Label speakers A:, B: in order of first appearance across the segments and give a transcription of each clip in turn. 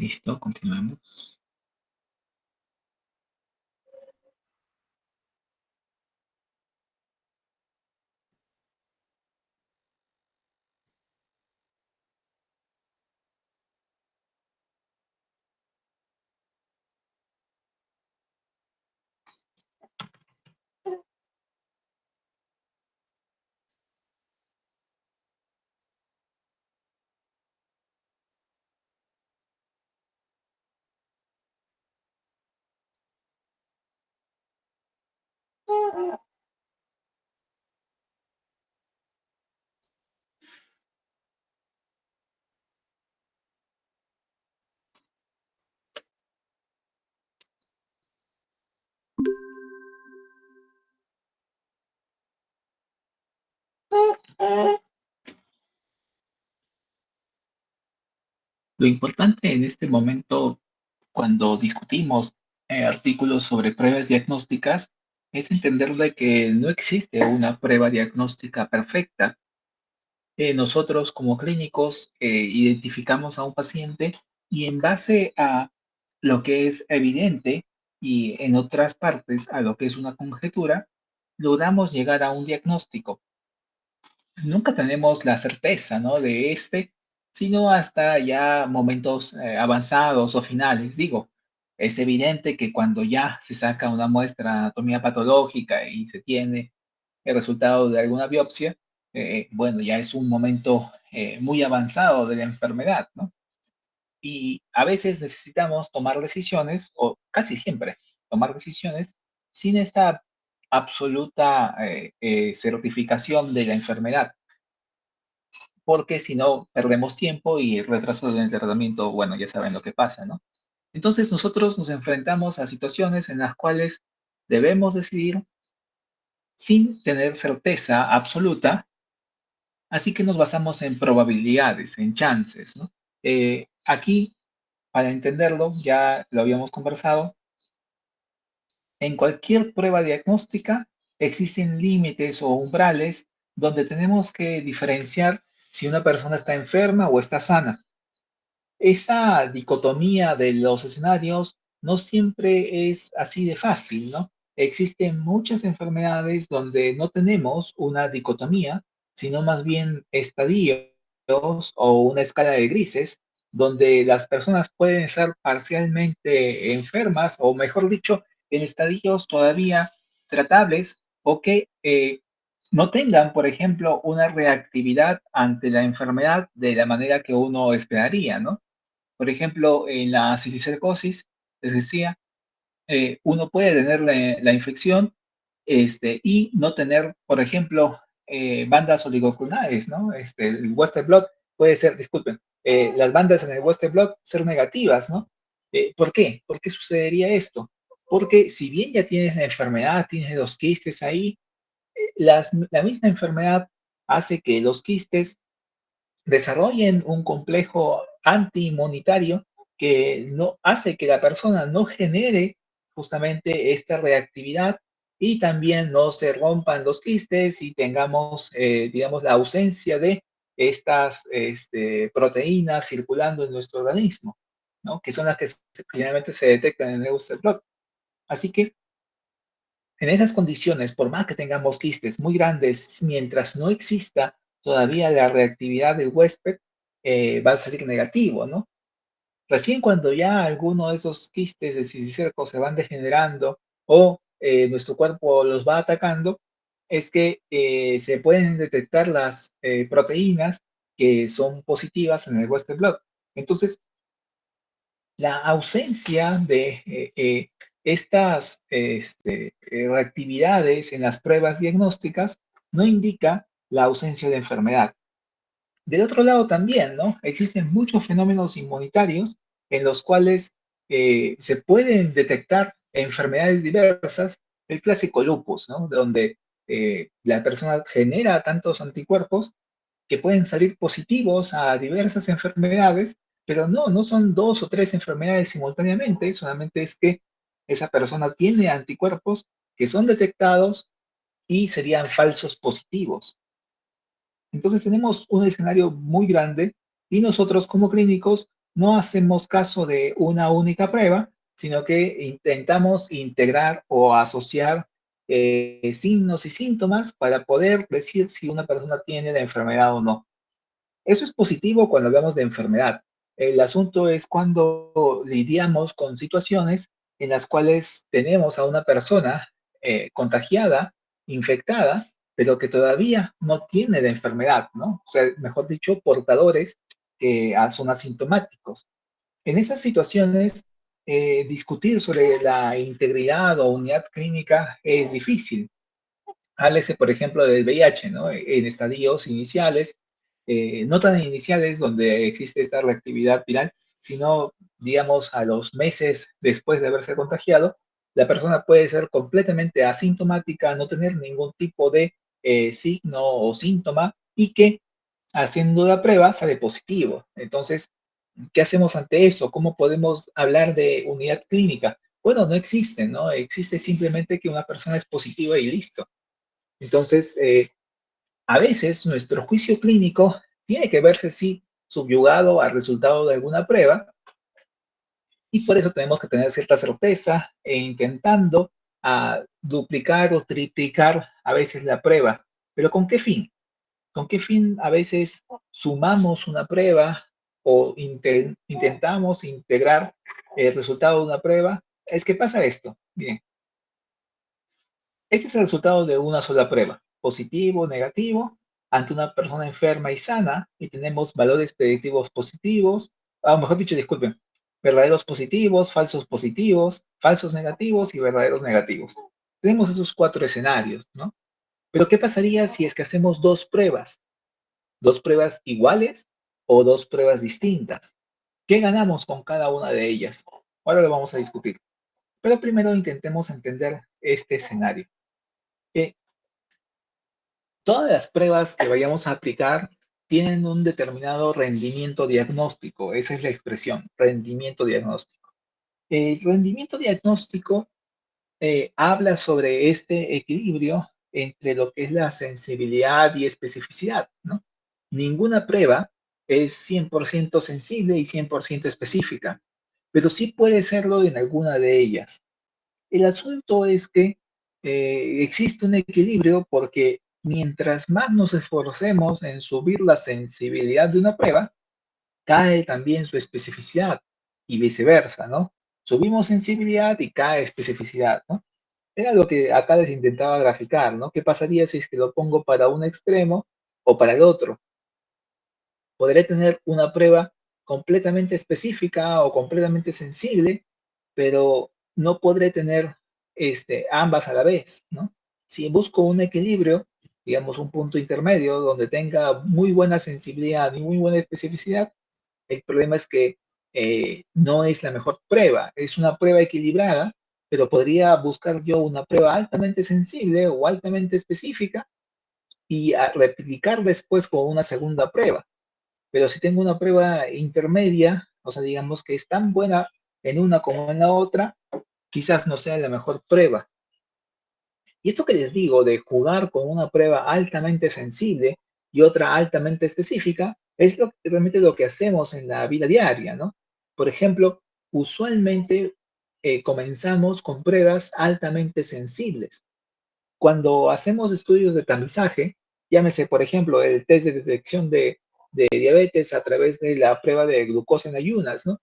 A: Listo, continuemos. Lo importante en este momento, cuando discutimos artículos sobre pruebas diagnósticas, es entender de que no existe una prueba diagnóstica perfecta. Nosotros como clínicos identificamos a un paciente y en base a lo que es evidente y en otras partes a lo que es una conjetura, logramos llegar a un diagnóstico. Nunca tenemos la certeza, ¿no? De sino hasta ya momentos avanzados o finales. Digo, es evidente que cuando ya se saca una muestra de anatomía patológica y se tiene el resultado de alguna biopsia, bueno, ya es un momento muy avanzado de la enfermedad, ¿no? Y a veces necesitamos tomar decisiones, o casi siempre tomar decisiones, sin esta absoluta certificación de la enfermedad, porque si no perdemos tiempo y el retraso del tratamiento, bueno, ya saben lo que pasa, ¿no? Entonces nosotros nos enfrentamos a situaciones en las cuales debemos decidir sin tener certeza absoluta, así que nos basamos en probabilidades, en chances, ¿no? Aquí, para entenderlo, ya lo habíamos conversado, en cualquier prueba diagnóstica existen límites o umbrales donde tenemos que diferenciar si una persona está enferma o está sana. Esa dicotomía de los escenarios no siempre es así de fácil, ¿no? Existen muchas enfermedades donde no tenemos una dicotomía, sino más bien estadios o una escala de grises, donde las personas pueden ser parcialmente enfermas, o mejor dicho, en estadios todavía tratables, o que no tengan, por ejemplo, una reactividad ante la enfermedad de la manera que uno esperaría, ¿no? Por ejemplo, en la cisticercosis, les decía, uno puede tener la infección y no tener, por ejemplo, bandas oligoclonales, ¿no? El Western blot puede ser, disculpen, las bandas en el Western blot ser negativas, ¿no? ¿Por qué? ¿Por qué sucedería esto? Porque si bien ya tienes la enfermedad, tienes los quistes ahí, la misma enfermedad hace que los quistes desarrollen un complejo antiinmunitario que no hace que la persona no genere justamente esta reactividad y también no se rompan los quistes y tengamos, digamos, la ausencia de estas proteínas circulando en nuestro organismo, ¿no? Que son las que finalmente se detectan en el Blot. Así que en esas condiciones, por más que tengamos quistes muy grandes, mientras no exista todavía la reactividad del huésped, va a salir negativo, ¿no? Recién cuando ya alguno de esos quistes de cisticerco se van degenerando o nuestro cuerpo los va atacando, es que se pueden detectar las proteínas que son positivas en el Western blot. Entonces, la ausencia de estas reactividades en las pruebas diagnósticas no indica la ausencia de enfermedad. Del otro lado también, ¿no? Existen muchos fenómenos inmunitarios en los cuales se pueden detectar enfermedades diversas, el clásico lupus, ¿no? Donde la persona genera tantos anticuerpos que pueden salir positivos a diversas enfermedades, pero no son dos o tres enfermedades simultáneamente, solamente es que esa persona tiene anticuerpos que son detectados y serían falsos positivos. Entonces tenemos un escenario muy grande y nosotros como clínicos no hacemos caso de una única prueba, sino que intentamos integrar o asociar signos y síntomas para poder decir si una persona tiene la enfermedad o no. Eso es positivo cuando hablamos de enfermedad. El asunto es cuando lidiamos con situaciones en las cuales tenemos a una persona contagiada, infectada, pero que todavía no tiene la enfermedad, ¿no? O sea, mejor dicho, portadores que son asintomáticos. En esas situaciones, discutir sobre la integridad o unidad clínica es difícil. Háblese, por ejemplo, del VIH, ¿no? En estadios iniciales, no tan iniciales donde existe esta reactividad viral, sino, digamos, a los meses después de haberse contagiado, la persona puede ser completamente asintomática, no tener ningún tipo de signo o síntoma y que haciendo la prueba sale positivo. Entonces, ¿qué hacemos ante eso? ¿Cómo podemos hablar de unidad clínica? Bueno, no existe, ¿no? Existe simplemente que una persona es positiva y listo. Entonces, a veces nuestro juicio clínico tiene que verse, sí, subyugado al resultado de alguna prueba y por eso tenemos que tener cierta certeza e intentando duplicar o triplicar a veces la prueba. ¿Pero con qué fin? ¿Con qué fin a veces sumamos una prueba o intentamos integrar el resultado de una prueba? Es que pasa esto. Bien, este es el resultado de una sola prueba, positivo o negativo, ante una persona enferma y sana, y tenemos valores predictivos positivos, o mejor dicho, disculpen, verdaderos positivos, falsos negativos y verdaderos negativos. Tenemos esos cuatro escenarios, ¿no? Pero ¿qué pasaría si es que hacemos dos pruebas? ¿Dos pruebas iguales o dos pruebas distintas? ¿Qué ganamos con cada una de ellas? Ahora lo vamos a discutir. Pero primero intentemos entender este escenario. Eh, Todas las pruebas que vayamos a aplicar tienen un determinado rendimiento diagnóstico. Esa es la expresión, rendimiento diagnóstico. El rendimiento diagnóstico habla sobre este equilibrio entre lo que es la sensibilidad y especificidad, ¿no? Ninguna prueba es 100% sensible y 100% específica, pero sí puede serlo en alguna de ellas. El asunto es que existe un equilibrio porque mientras más nos esforcemos en subir la sensibilidad de una prueba, cae también su especificidad y viceversa, ¿no? Subimos sensibilidad y cae especificidad, ¿no? Era lo que acá les intentaba graficar, ¿no? ¿Qué pasaría si es que lo pongo para un extremo o para el otro? Podré tener una prueba completamente específica o completamente sensible, pero no podré tener ambas a la vez, ¿no? Si busco un equilibrio, digamos un punto intermedio donde tenga muy buena sensibilidad y muy buena especificidad, el problema es que no es la mejor prueba, es una prueba equilibrada, pero podría buscar yo una prueba altamente sensible o altamente específica y replicar después con una segunda prueba. Pero si tengo una prueba intermedia, o sea, digamos que es tan buena en una como en la otra, quizás no sea la mejor prueba. Y esto que les digo de jugar con una prueba altamente sensible y otra altamente específica, es realmente lo que hacemos en la vida diaria, ¿no? Por ejemplo, usualmente comenzamos con pruebas altamente sensibles. Cuando hacemos estudios de tamizaje, llámese, por ejemplo, el test de detección de diabetes a través de la prueba de glucosa en ayunas, ¿no?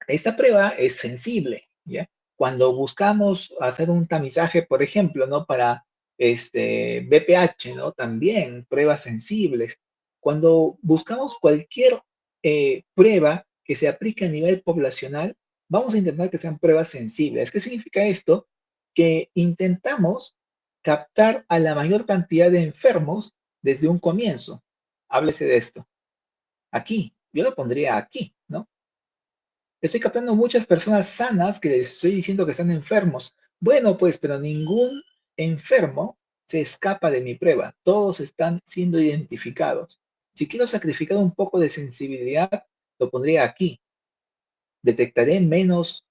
A: Esta prueba es sensible, ¿ya? Cuando buscamos hacer un tamizaje, por ejemplo, ¿no? Para BPH, ¿no? También pruebas sensibles. Cuando buscamos cualquier prueba que se aplique a nivel poblacional, vamos a intentar que sean pruebas sensibles. ¿Qué significa esto? Que intentamos captar a la mayor cantidad de enfermos desde un comienzo. Háblese de esto. Aquí, yo lo pondría aquí, ¿no? Estoy captando muchas personas sanas que les estoy diciendo que están enfermos. Bueno, pues, pero ningún enfermo se escapa de mi prueba. Todos están siendo identificados. Si quiero sacrificar un poco de sensibilidad, lo pondría aquí. Detectaré menos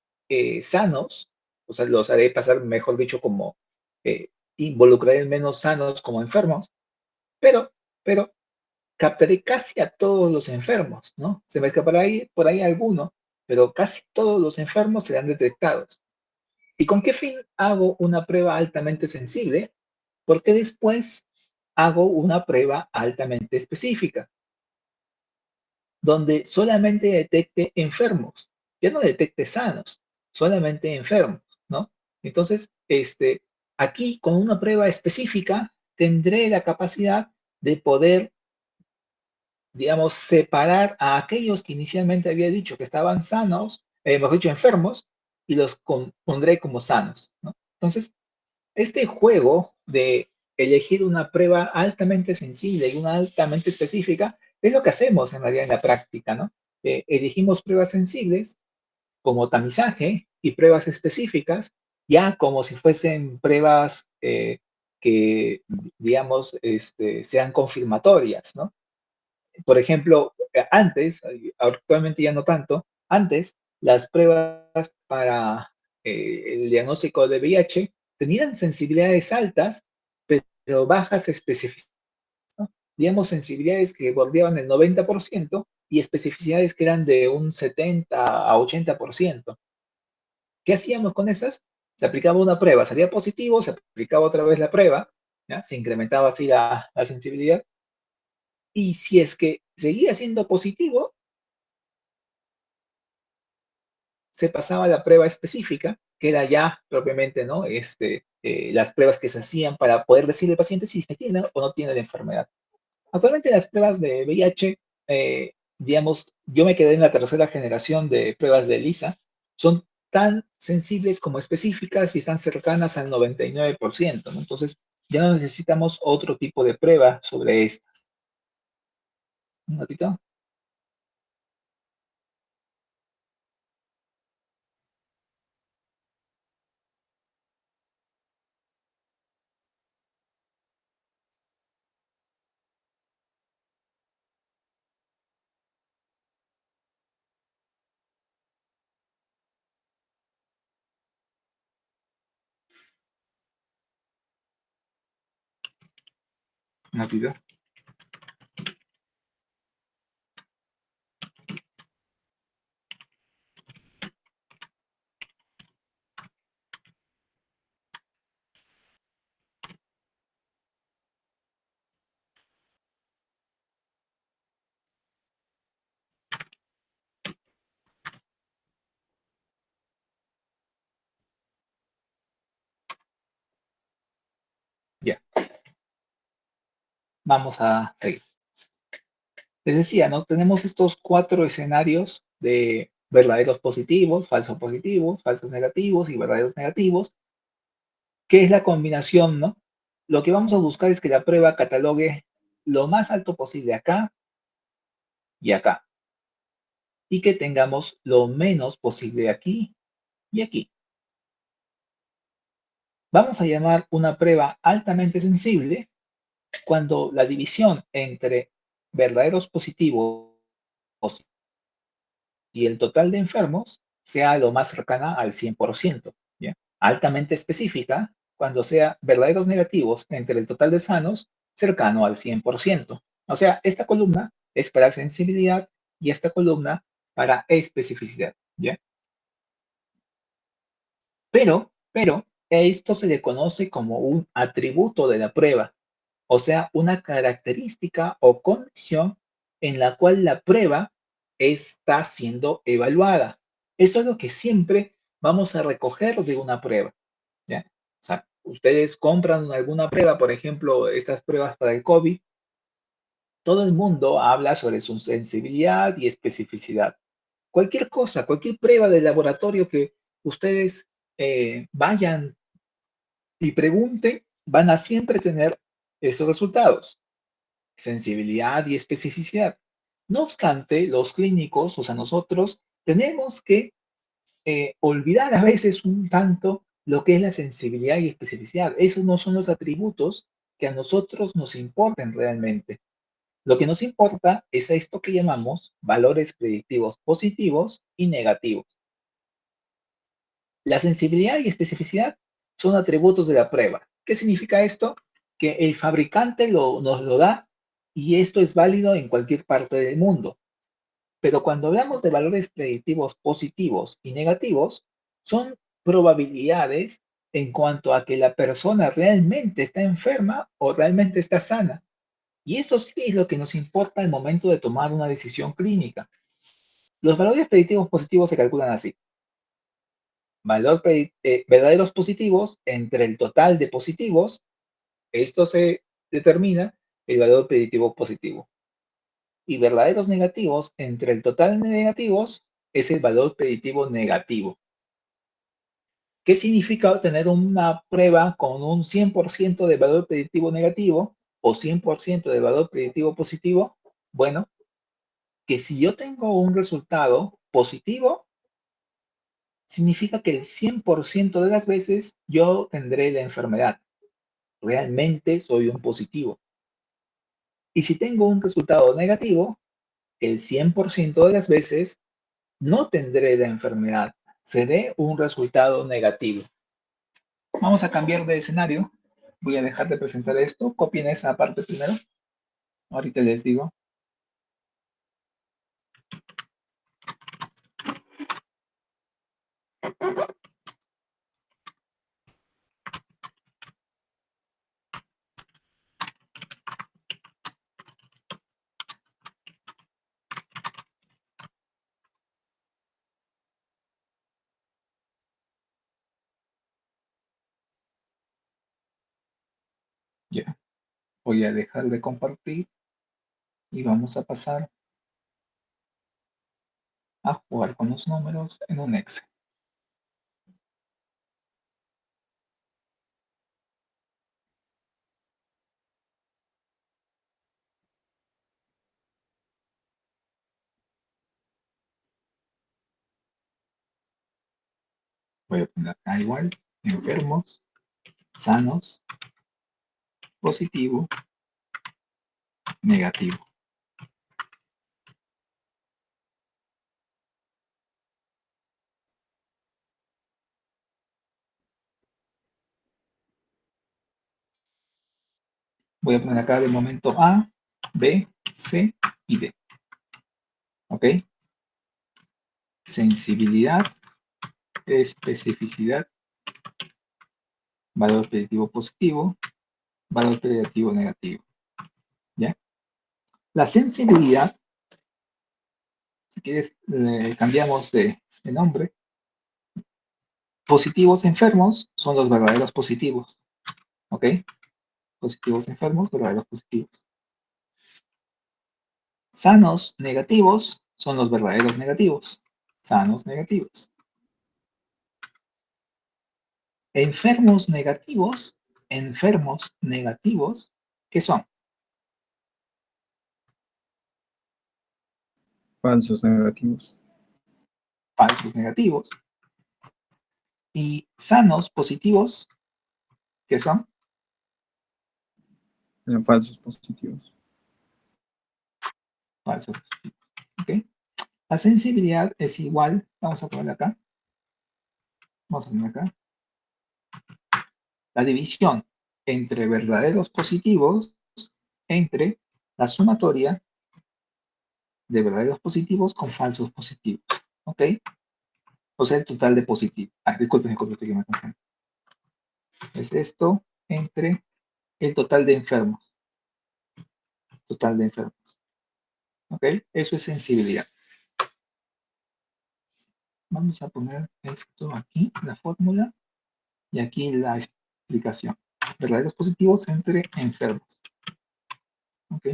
A: sanos, o sea, los haré pasar, mejor dicho, como eh, involucraré menos sanos como enfermos, pero, pero captaré casi a todos los enfermos, ¿no? Se me escapará por ahí alguno, pero casi todos los enfermos serán detectados. ¿Y con qué fin hago una prueba altamente sensible? Porque después hago una prueba altamente específica, donde solamente detecte enfermos, ya no detecte sanos, solamente enfermos, ¿no? Entonces, aquí con una prueba específica tendré la capacidad de poder, digamos, separar a aquellos que inicialmente había dicho que estaban sanos, mejor dicho, enfermos, y los pondré como sanos, ¿no? Entonces, este juego de elegir una prueba altamente sensible y una altamente específica es lo que hacemos en realidad en la práctica, ¿no? Elegimos pruebas sensibles como tamizaje y pruebas específicas ya como si fuesen pruebas que, digamos, sean confirmatorias, ¿no? Por ejemplo, antes, actualmente ya no tanto, antes las pruebas para el diagnóstico de VIH tenían sensibilidades altas, pero bajas especificidades, ¿no? Digamos, sensibilidades que bordeaban el 90% y especificidades que eran de un 70 a 80%. ¿Qué hacíamos con esas? Se aplicaba una prueba, salía positivo, se aplicaba otra vez la prueba, ¿ya? Se incrementaba así la sensibilidad, y si es que seguía siendo positivo, se pasaba a la prueba específica, que era ya propiamente, ¿no? Las pruebas que se hacían para poder decirle al paciente si tiene o no tiene la enfermedad. Actualmente las pruebas de VIH, digamos, yo me quedé en la tercera generación de pruebas de ELISA, son tan sensibles como específicas y están cercanas al 99%, ¿no? Entonces, ya no necesitamos otro tipo de prueba sobre estas. ¿Un ratito? Un ratito. Ya, vamos a seguir. Les decía, ¿no? Tenemos estos cuatro escenarios de verdaderos positivos, falsos negativos y verdaderos negativos, que es la combinación, ¿no? Lo que vamos a buscar es que la prueba catalogue lo más alto posible acá y acá, y que tengamos lo menos posible aquí y aquí. Vamos a llamar una prueba altamente sensible cuando la división entre verdaderos positivos y el total de enfermos sea lo más cercana al 100%, ¿ya? Altamente específica cuando sea verdaderos negativos entre el total de sanos cercano al 100%. O sea, esta columna es para sensibilidad y esta columna para especificidad, ¿ya? Pero, a esto se le conoce como un atributo de la prueba, o sea, una característica o condición en la cual la prueba está siendo evaluada. Eso es lo que siempre vamos a recoger de una prueba, ¿ya? O sea, ustedes compran alguna prueba, por ejemplo, estas pruebas para el COVID, todo el mundo habla sobre su sensibilidad y especificidad. Cualquier cosa, cualquier prueba de laboratorio que ustedes vayan y pregunten, van a siempre tener esos resultados, sensibilidad y especificidad. No obstante, los clínicos, o sea, nosotros, tenemos que olvidar a veces un tanto lo que es la sensibilidad y especificidad. Esos no son los atributos que a nosotros nos importen realmente. Lo que nos importa es esto que llamamos valores predictivos positivos y negativos. La sensibilidad y especificidad son atributos de la prueba. ¿Qué significa esto? Que el fabricante nos lo da y esto es válido en cualquier parte del mundo. Pero cuando hablamos de valores predictivos positivos y negativos, son probabilidades en cuanto a que la persona realmente está enferma o realmente está sana. Y eso sí es lo que nos importa al momento de tomar una decisión clínica. Los valores predictivos positivos se calculan así. Verdaderos positivos entre el total de positivos, esto se determina el valor predictivo positivo. Y verdaderos negativos entre el total de negativos es el valor predictivo negativo. ¿Qué significa obtener una prueba con un 100% de valor predictivo negativo o 100% de valor predictivo positivo? Bueno, que si yo tengo un resultado positivo, significa que el 100% de las veces yo tendré la enfermedad. Realmente soy un positivo. Y si tengo un resultado negativo, el 100% de las veces no tendré la enfermedad. Seré un resultado negativo. Vamos a cambiar de escenario. Voy a dejar de presentar esto. Copien esa parte primero. Ahorita les digo. Ya. Voy a dejar de compartir y vamos a pasar a jugar con los números en un Excel. Voy a poner acá igual, enfermos, sanos, positivo, negativo. Voy a poner acá de momento A, B, C y D. ¿Ok? Sensibilidad, especificidad, valor predictivo positivo, valor predictivo negativo. ¿Ya? La sensibilidad, si quieres, cambiamos de nombre. Positivos enfermos son los verdaderos positivos. ¿Ok? Positivos enfermos, verdaderos positivos. Sanos negativos son los verdaderos negativos. Sanos negativos. Enfermos negativos, ¿qué son?
B: Falsos negativos.
A: Falsos negativos. Y sanos positivos, ¿qué son?
B: Falsos positivos.
A: Falsos positivos. ¿Ok? La sensibilidad es igual, vamos a poner acá. Vamos a poner acá. La división entre verdaderos positivos entre la sumatoria de verdaderos positivos con falsos positivos. ¿Ok? O sea, el total de positivos. Disculpen, estoy que me confundo. Es esto entre el total de enfermos. Total de enfermos. ¿Ok? Eso es sensibilidad. Vamos a poner esto aquí, la fórmula, y aquí la explicación. Verdaderos positivos entre enfermos. ¿Ok?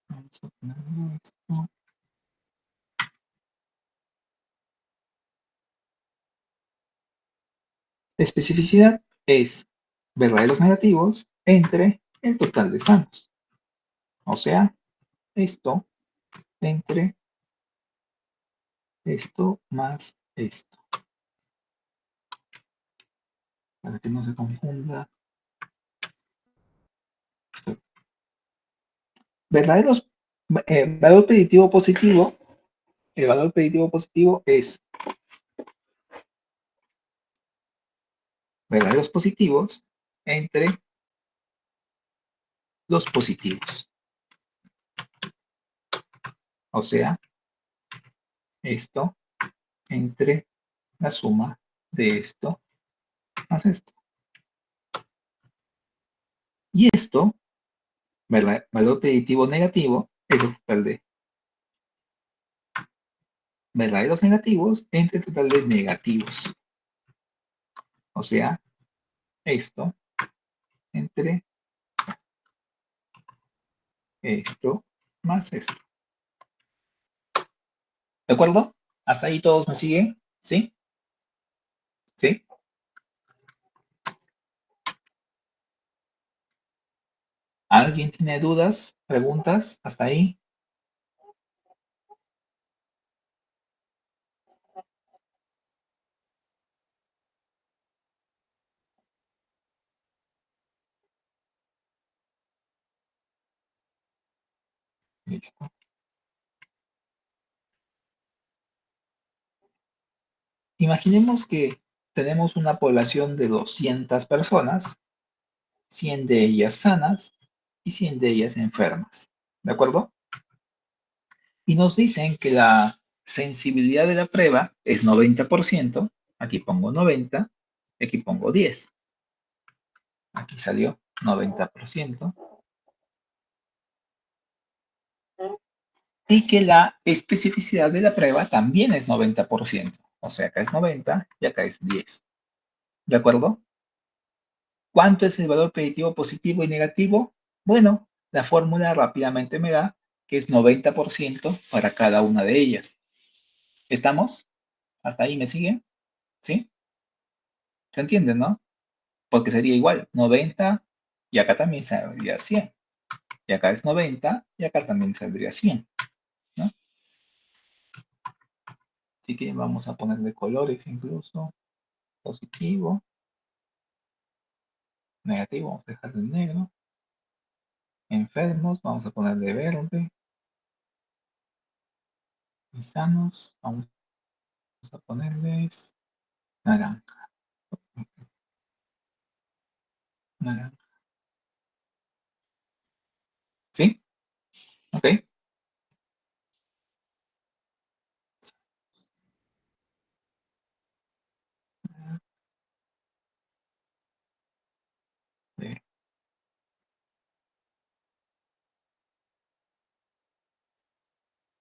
A: Vamos a poner esto. Especificidad es verdaderos negativos entre el total de sanos. O sea, esto entre esto más esto. Para que no se confunda. Verdaderos, valor predictivo positivo. El valor predictivo positivo es verdaderos positivos entre los positivos. O sea, esto entre la suma de esto más esto. Y esto, ¿verdad? Valor predictivo negativo es el total de verdaderos negativos entre el total de negativos. O sea, esto entre esto más esto. ¿De acuerdo? ¿Hasta ahí todos me siguen? ¿Sí? ¿Sí? ¿Alguien tiene dudas, preguntas? ¿Hasta ahí? Listo. Imaginemos que tenemos una población de 200 personas, 100 de ellas sanas y 100 de ellas enfermas. ¿De acuerdo? Y nos dicen que la sensibilidad de la prueba es 90%. Aquí pongo 90, aquí pongo 10. Aquí salió 90%. Y que la especificidad de la prueba también es 90%. O sea, acá es 90 y acá es 10. ¿De acuerdo? ¿Cuánto es el valor predictivo positivo y negativo? Bueno, la fórmula rápidamente me da que es 90% para cada una de ellas. ¿Estamos? ¿Hasta ahí me siguen? ¿Sí? ¿Se entiende, no? Porque sería igual, 90 y acá también saldría 100. Y acá es 90 y acá también saldría 100, ¿no? Así que vamos a ponerle colores incluso. Positivo, negativo, vamos a dejarle en negro. Enfermos, vamos a ponerle verde. Y sanos, vamos a ponerles naranja. Naranja. ¿Sí? Ok. Ver,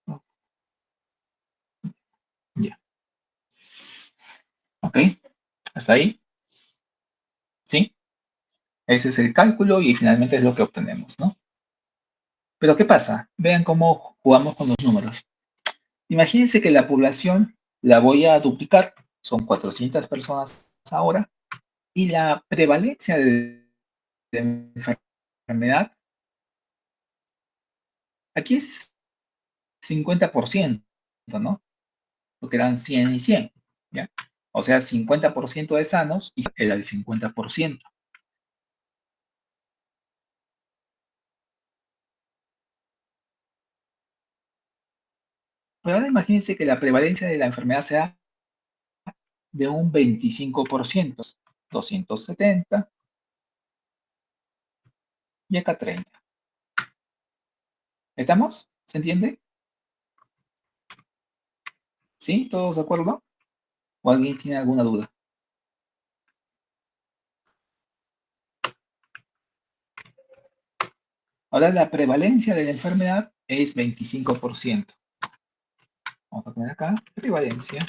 A: oh, ya. Ok. ¿Hasta ahí? ¿Sí? Ese es el cálculo y finalmente es lo que obtenemos, ¿no? Pero ¿qué pasa? Vean cómo jugamos con los números. Imagínense que la población la voy a duplicar, son 400 personas ahora, y la prevalencia de enfermedad aquí es 50%, ¿no? Porque eran 100 y 100, ¿ya? O sea, 50% de sanos y era el 50%. Pero ahora imagínense que la prevalencia de la enfermedad sea de un 25%, 270 y acá 30. ¿Estamos? ¿Se entiende? ¿Sí? ¿Todos de acuerdo? ¿O alguien tiene alguna duda? Ahora la prevalencia de la enfermedad es 25%. Vamos a poner acá prevalencia.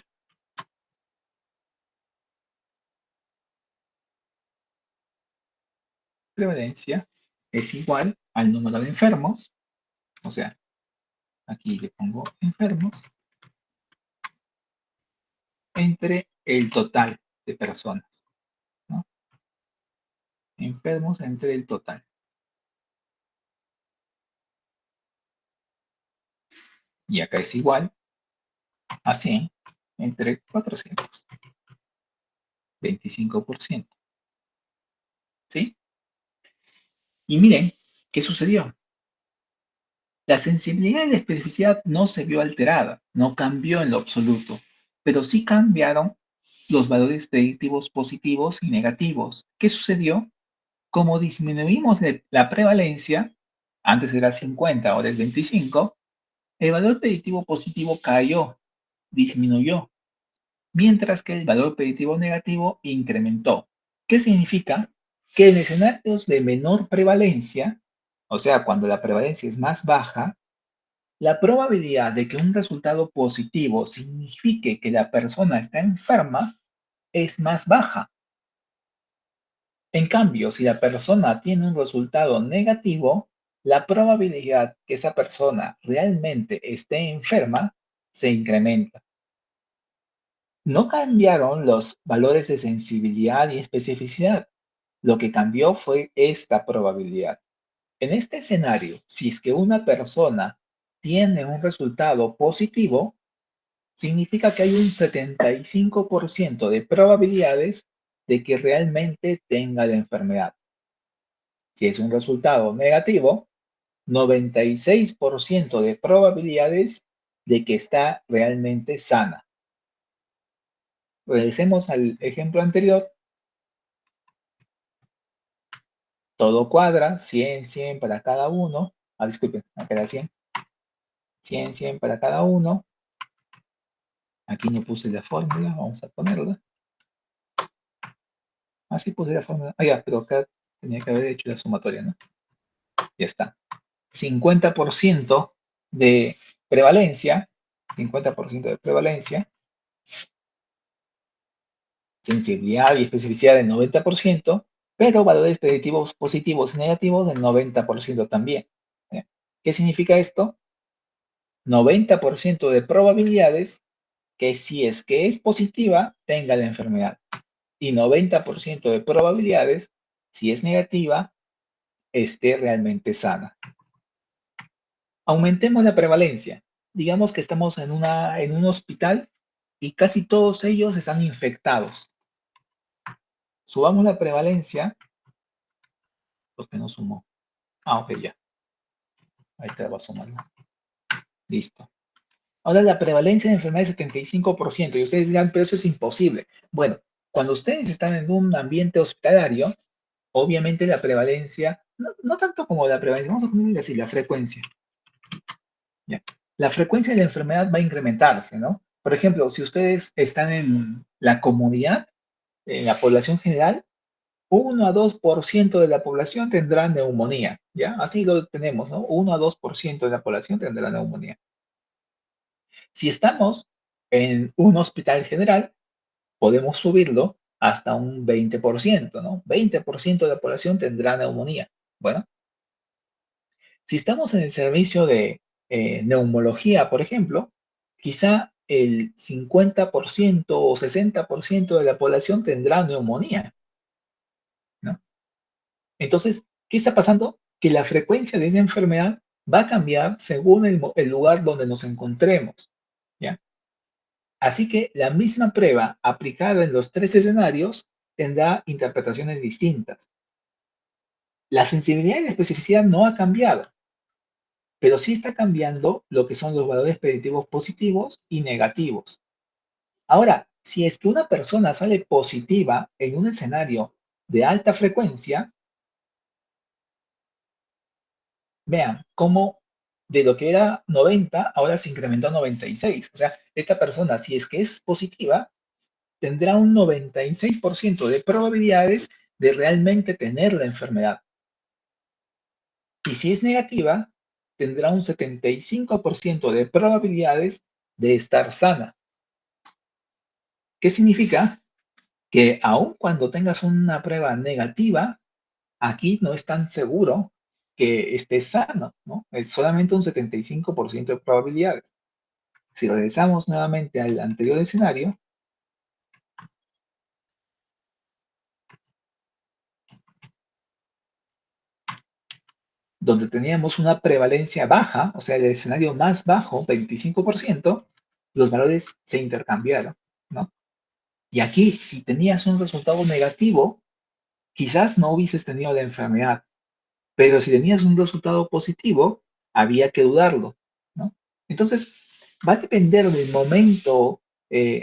A: Prevalencia es igual al número de enfermos. O sea, aquí le pongo enfermos entre el total de personas, ¿no? Enfermos entre el total. Y acá es igual a 100 entre 400. 25%. ¿Sí? Y miren, ¿qué sucedió? La sensibilidad y la especificidad no se vio alterada, no cambió en lo absoluto, pero sí cambiaron los valores predictivos positivos y negativos. ¿Qué sucedió? Como disminuimos la prevalencia, antes era 50, ahora es 25, el valor predictivo positivo cayó, disminuyó, mientras que el valor predictivo negativo incrementó. ¿Qué significa? Que en escenarios de menor prevalencia, o sea, cuando la prevalencia es más baja, la probabilidad de que un resultado positivo signifique que la persona está enferma es más baja. En cambio, si la persona tiene un resultado negativo, la probabilidad que esa persona realmente esté enferma se incrementa. No cambiaron los valores de sensibilidad y especificidad. Lo que cambió fue esta probabilidad. En este escenario, si es que una persona tiene un resultado positivo, significa que hay un 75% de probabilidades de que realmente tenga la enfermedad. Si es un resultado negativo, 96% de probabilidades de que está realmente sana. Regresemos al ejemplo anterior. Todo cuadra, 100, 100 para cada uno. Disculpen, acá era 100. 100, 100 para cada uno. Aquí no puse la fórmula, vamos a ponerla. Así puse la fórmula. Ya, pero acá tenía que haber hecho la sumatoria, ¿no? Ya está. 50% de prevalencia, 50% de prevalencia, sensibilidad y especificidad del 90%, pero valores predictivos positivos y negativos del 90% también. ¿Qué significa esto? 90% de probabilidades que si es que es positiva, tenga la enfermedad. Y 90% de probabilidades, si es negativa, esté realmente sana. Aumentemos la prevalencia. Digamos que estamos en un hospital y casi todos ellos están infectados. Subamos la prevalencia. ¿Por qué no sumó? Ok, ya. Ahí te va a sumar. Listo. Ahora la prevalencia de enfermedad es 75%. Y ustedes dirán, pero eso es imposible. Bueno, cuando ustedes están en un ambiente hospitalario, obviamente la prevalencia, no tanto como la prevalencia, vamos a ponerle así, la frecuencia. ¿Ya? La frecuencia de la enfermedad va a incrementarse, ¿no? Por ejemplo, si ustedes están en la comunidad, en la población general, 1 a 2% de la población tendrá neumonía, ¿ya? Así lo tenemos, ¿no? 1 a 2% de la población tendrá neumonía. Si estamos en un hospital general, podemos subirlo hasta un 20%, ¿no? 20% de la población tendrá neumonía. Bueno, si estamos en el servicio de neumología, por ejemplo, quizá el 50% o 60% de la población tendrá neumonía, ¿no? Entonces, ¿qué está pasando? Que la frecuencia de esa enfermedad va a cambiar según el lugar donde nos encontremos, ¿ya? Así que la misma prueba aplicada en los tres escenarios tendrá interpretaciones distintas. La sensibilidad y la especificidad no ha cambiado, pero sí está cambiando lo que son los valores predictivos positivos y negativos. Ahora, si es que una persona sale positiva en un escenario de alta frecuencia, vean cómo de lo que era 90, ahora se incrementó a 96. O sea, esta persona, si es que es positiva, tendrá un 96% de probabilidades de realmente tener la enfermedad. Y si es negativa, tendrá un 75% de probabilidades de estar sana. ¿Qué significa? Que aun cuando tengas una prueba negativa, aquí no es tan seguro que estés sano, ¿no? Es solamente un 75% de probabilidades. Si regresamos nuevamente al anterior escenario, donde teníamos una prevalencia baja, o sea, el escenario más bajo, 25%, los valores se intercambiaron, ¿no? Y aquí, si tenías un resultado negativo, quizás no hubieses tenido la enfermedad, pero si tenías un resultado positivo, había que dudarlo, ¿no? Entonces, va a depender del momento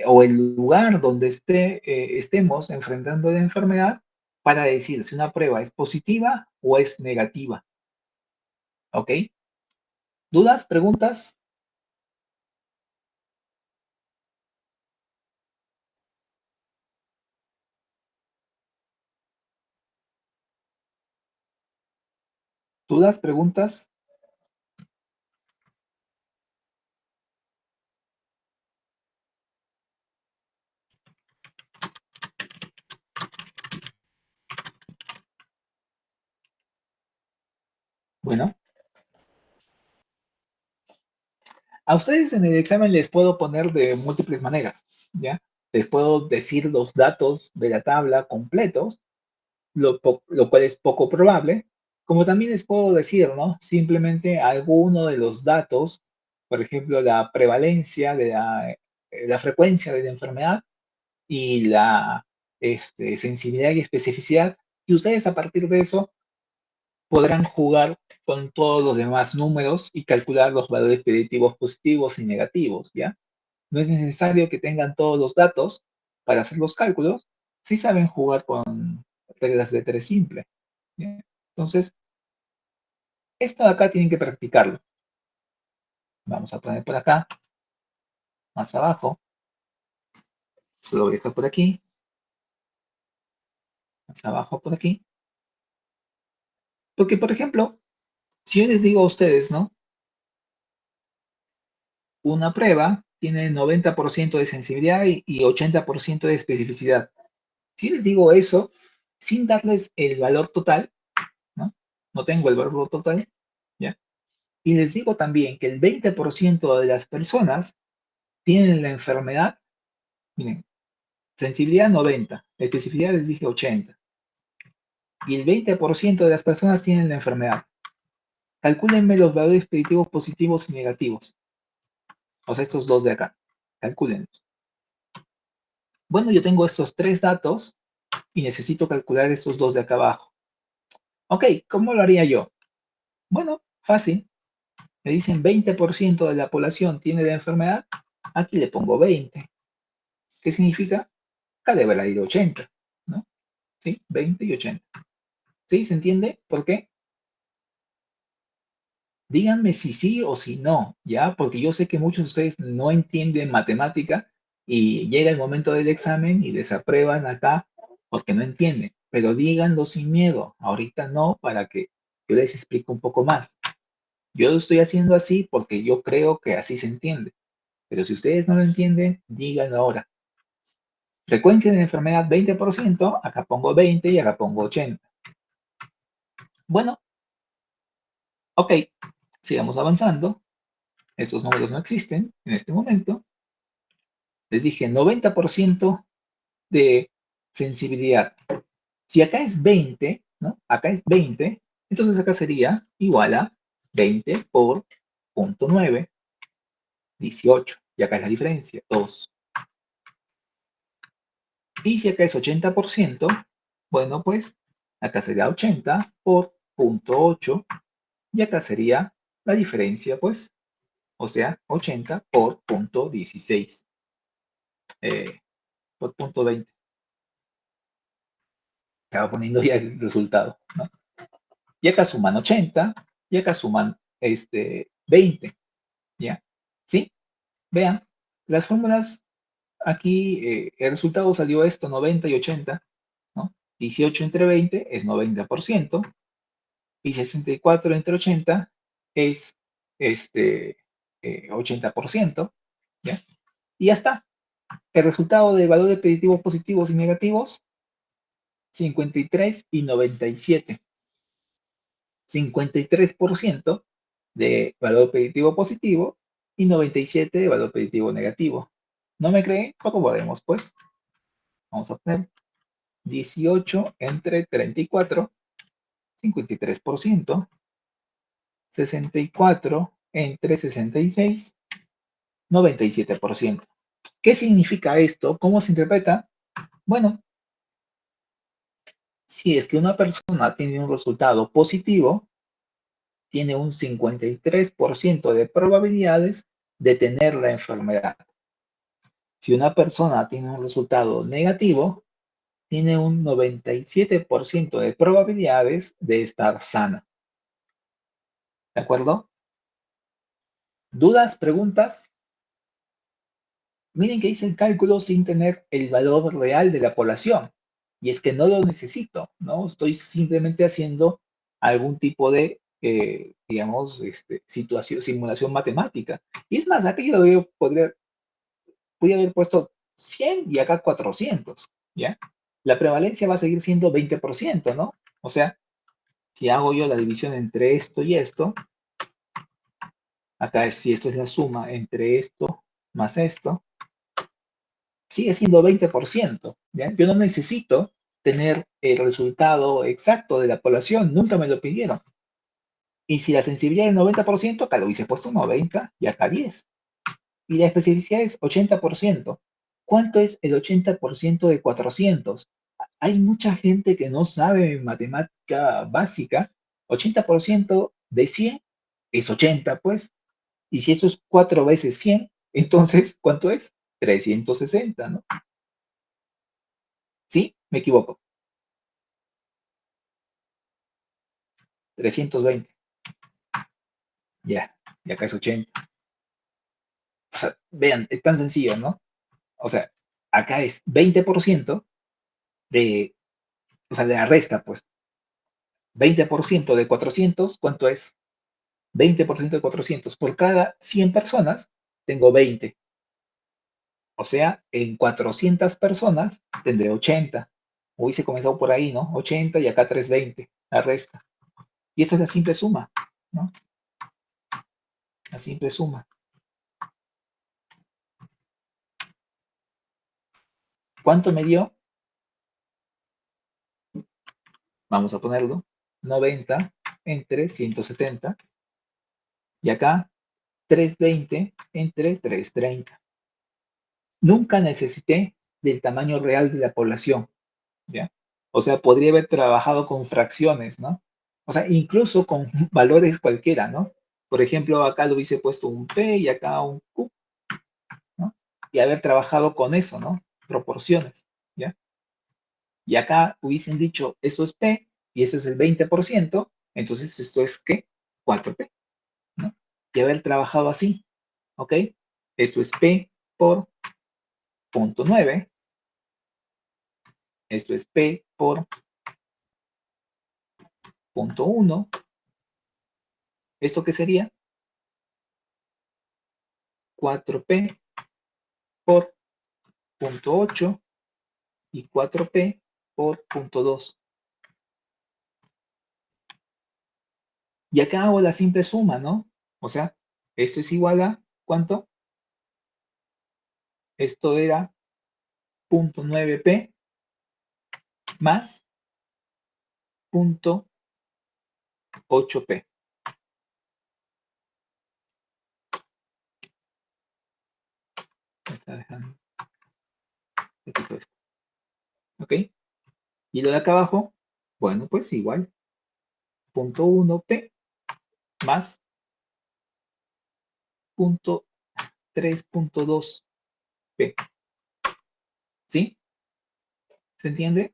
A: o el lugar donde estemos enfrentando la enfermedad para decir si una prueba es positiva o es negativa. ¿Ok? ¿Dudas? ¿Preguntas? ¿Dudas? ¿Preguntas? Bueno, a ustedes en el examen les puedo poner de múltiples maneras, ¿ya? Les puedo decir los datos de la tabla completos, lo cual es poco probable, como también les puedo decir, ¿no? Simplemente alguno de los datos, por ejemplo, la prevalencia de la frecuencia de la enfermedad y la sensibilidad y especificidad, y ustedes a partir de eso podrán jugar con todos los demás números y calcular los valores predictivos positivos y negativos, ¿ya? No es necesario que tengan todos los datos para hacer los cálculos, si saben jugar con reglas de tres simple, ¿ya? Entonces, esto de acá tienen que practicarlo. Vamos a poner por acá, más abajo, se lo voy a dejar por aquí, más abajo por aquí, porque por ejemplo, si yo les digo a ustedes, ¿no? Una prueba tiene 90% de sensibilidad y 80% de especificidad. Si les digo eso, sin darles el valor total, ¿no? No tengo el valor total, ¿ya? Y les digo también que el 20% de las personas tienen la enfermedad, miren, sensibilidad 90, especificidad les dije 80, y el 20% de las personas tienen la enfermedad. Calcúlenme los valores predictivos positivos y negativos. O sea, estos dos de acá. Calcúlenlos. Bueno, yo tengo estos tres datos y necesito calcular estos dos de acá abajo. Ok, ¿cómo lo haría yo? Bueno, fácil. Me dicen 20% de la población tiene la enfermedad. Aquí le pongo 20. ¿Qué significa? Acá deberá ir 80, ¿no? ¿Sí? 20 y 80. ¿Sí? ¿Se entiende? ¿Por qué? Díganme si sí o si no, ¿ya? Porque yo sé que muchos de ustedes no entienden matemática y llega el momento del examen y desaprueban acá porque no entienden. Pero díganlo sin miedo. Ahorita no, para que yo les explique un poco más. Yo lo estoy haciendo así porque yo creo que así se entiende. Pero si ustedes no lo entienden, díganlo ahora. Frecuencia de la enfermedad 20%, acá pongo 20 y acá pongo 80. Bueno, ok, sigamos avanzando. Estos números no existen en este momento. Les dije 90% de sensibilidad. Si acá es 20, ¿no? Acá es 20, entonces acá sería igual a 20 por 0.9, 18. Y acá es la diferencia, 2. Y si acá es 80%, bueno, pues acá sería 80 por 0.8 y acá sería la diferencia, pues, o sea, 80 por 0.16, por 0.20. Estaba poniendo ya el resultado, ¿no? Y acá suman 80 y acá suman 20, ¿ya? ¿Sí? Vean, las fórmulas aquí, el resultado salió esto, 90 y 80, ¿no? 18 entre 20 es 90%, y 64 entre 80 es 80%, ¿ya? Y ya está. El resultado de valores predictivos positivos y negativos, 53 y 97. 53% de valor predictivo positivo y 97 de valor predictivo negativo. ¿No me creen? Corroboremos, pues. Vamos a poner 18 entre 34, 53%. 64 entre 66, 97%. ¿Qué significa esto? ¿Cómo se interpreta? Bueno, si es que una persona tiene un resultado positivo, tiene un 53% de probabilidades de tener la enfermedad. Si una persona tiene un resultado negativo, tiene un 97% de probabilidades de estar sana. ¿De acuerdo? ¿Dudas? ¿Preguntas? Miren que hice el cálculo sin tener el valor real de la población. Y es que no lo necesito, ¿no? Estoy simplemente haciendo algún tipo de, digamos, simulación matemática. Y es más, aquí yo podría haber puesto 100 y acá 400, ¿ya? La prevalencia va a seguir siendo 20%, ¿no? O sea, si hago yo la división entre esto y esto, acá si esto es la suma entre esto más esto, sigue siendo 20%, ¿ya? Yo no necesito tener el resultado exacto de la población, nunca me lo pidieron. Y si la sensibilidad es 90%, acá lo hubiese puesto 90 y acá 10. Y la especificidad es 80%. ¿Cuánto es el 80% de 400? Hay mucha gente que no sabe matemática básica. 80% de 100 es 80, pues. Y si eso es 4 veces 100, entonces, ¿cuánto es? 360, ¿no? ¿Sí? Me equivoco. 320. Ya, y acá es 80. O sea, vean, es tan sencillo, ¿no? O sea, acá es 20% de, o sea, de la resta, pues. 20% de 400, ¿cuánto es? 20% de 400. Por cada 100 personas, tengo 20. O sea, en 400 personas tendré 80. Hubiese comenzado por ahí, ¿no? 80 y acá 320, la resta. Y esto es la simple suma, ¿no? La simple suma. ¿Cuánto me dio? Vamos a ponerlo. 90 entre 170. Y acá 320 entre 330. Nunca necesité del tamaño real de la población, ¿ya? O sea, podría haber trabajado con fracciones, ¿no? O sea, incluso con valores cualquiera, ¿no? Por ejemplo, acá le hubiese puesto un P y acá un Q, ¿no? Y haber trabajado con eso, ¿no? Proporciones, ¿ya? Y acá hubiesen dicho, eso es P y eso es el 20%, entonces esto es, ¿qué? 4P, ¿no? Y haber trabajado así, ¿ok? Esto es P por 0.9, esto es P por 0.1, ¿esto qué sería? 4P por 0.8 y 4P por 0.2. Y acá hago la simple suma, ¿no? O sea, esto es igual a, ¿cuánto? Esto era 0.9P más 0.8P. Me está dejando poquito esto. ¿Ok? Y lo de acá abajo, bueno, pues igual. 0.1P más 3.2P. ¿Sí? ¿Se entiende?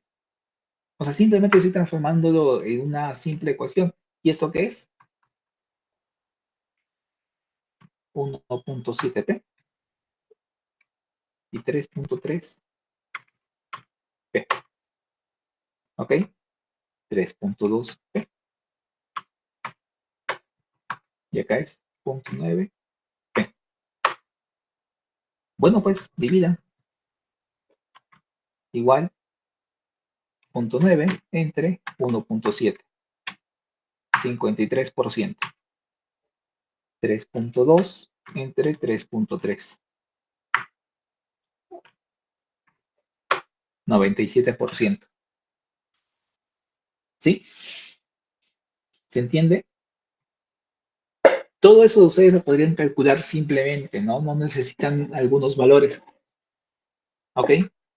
A: O sea, simplemente estoy transformándolo en una simple ecuación. ¿Y esto qué es? 1.7P y 3.3P. ¿Ok? 3.2P. Y acá es 0.9P. Bueno, pues divida. Igual 0.9 entre 1.7. 53%. 3.2 entre 3.3. 97%. ¿Sí? ¿Se entiende? Todo eso ustedes lo podrían calcular simplemente, ¿no? No necesitan algunos valores. ¿Ok?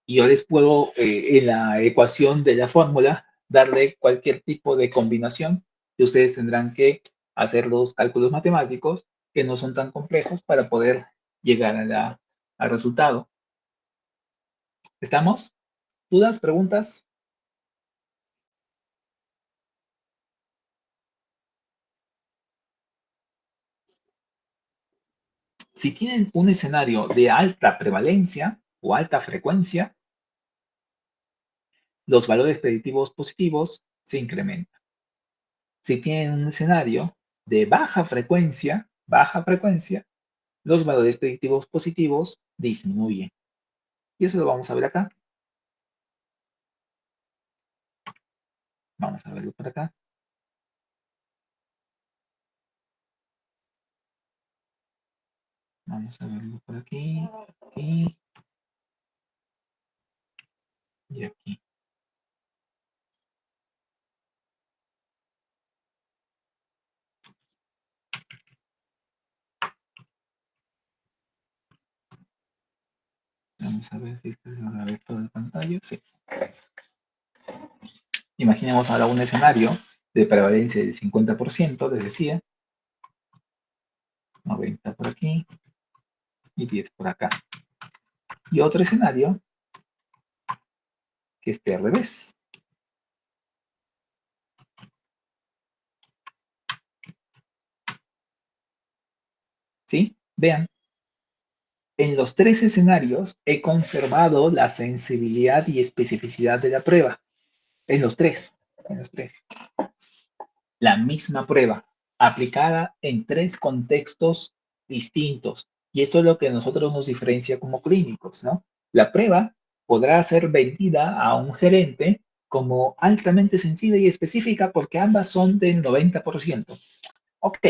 A: Y yo les puedo, en la ecuación de la fórmula, darle cualquier tipo de combinación y ustedes tendrán que hacer los cálculos matemáticos que no son tan complejos para poder llegar al resultado. ¿Estamos? ¿Dudas, preguntas? Si tienen un escenario de alta prevalencia o alta frecuencia, los valores predictivos positivos se incrementan. Si tienen un escenario de baja frecuencia, los valores predictivos positivos disminuyen. Y eso lo vamos a ver acá. Vamos a verlo por acá. Vamos a verlo por aquí, aquí y aquí. Vamos a ver si es que se va a ver toda la pantalla. Sí. Imaginemos ahora un escenario de prevalencia del 50%, les decía, 90 por aquí y 10 por acá. Y otro escenario que esté al revés. ¿Sí? Vean, en los tres escenarios he conservado la sensibilidad y especificidad de la prueba. En los tres. En los tres. La misma prueba aplicada en tres contextos distintos. Y eso es lo que a nosotros nos diferencia como clínicos, ¿no? La prueba podrá ser vendida a un gerente como altamente sensible y específica porque ambas son del 90%. Ok,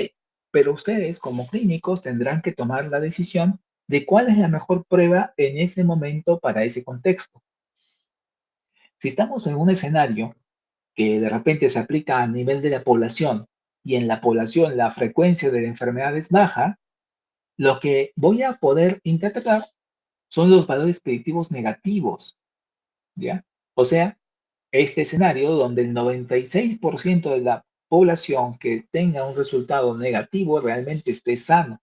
A: pero ustedes como clínicos tendrán que tomar la decisión de cuál es la mejor prueba en ese momento para ese contexto. Si estamos en un escenario que de repente se aplica a nivel de la población y en la población la frecuencia de la enfermedad es baja, lo que voy a poder interpretar son los valores predictivos negativos, ¿ya? O sea, este escenario donde el 96% de la población que tenga un resultado negativo realmente esté sano.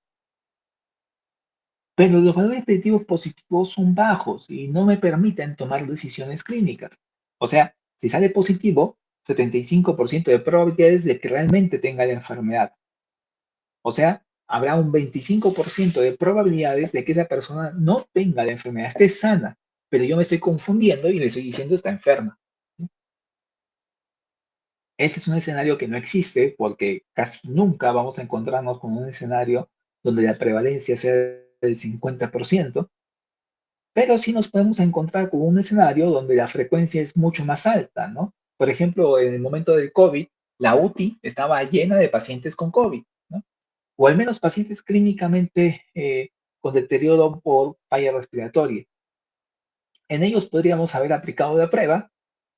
A: Pero los valores predictivos positivos son bajos y no me permiten tomar decisiones clínicas. O sea, si sale positivo, 75% de probabilidades de que realmente tenga la enfermedad. O sea, habrá un 25% de probabilidades de que esa persona no tenga la enfermedad, esté sana, pero yo me estoy confundiendo y le estoy diciendo está enferma. Este es un escenario que no existe porque casi nunca vamos a encontrarnos con un escenario donde la prevalencia sea del 50%. Pero sí nos podemos encontrar con un escenario donde la frecuencia es mucho más alta, ¿no? Por ejemplo, en el momento del COVID, la UTI estaba llena de pacientes con COVID, ¿no? O al menos pacientes clínicamente con deterioro por falla respiratoria. En ellos podríamos haber aplicado la prueba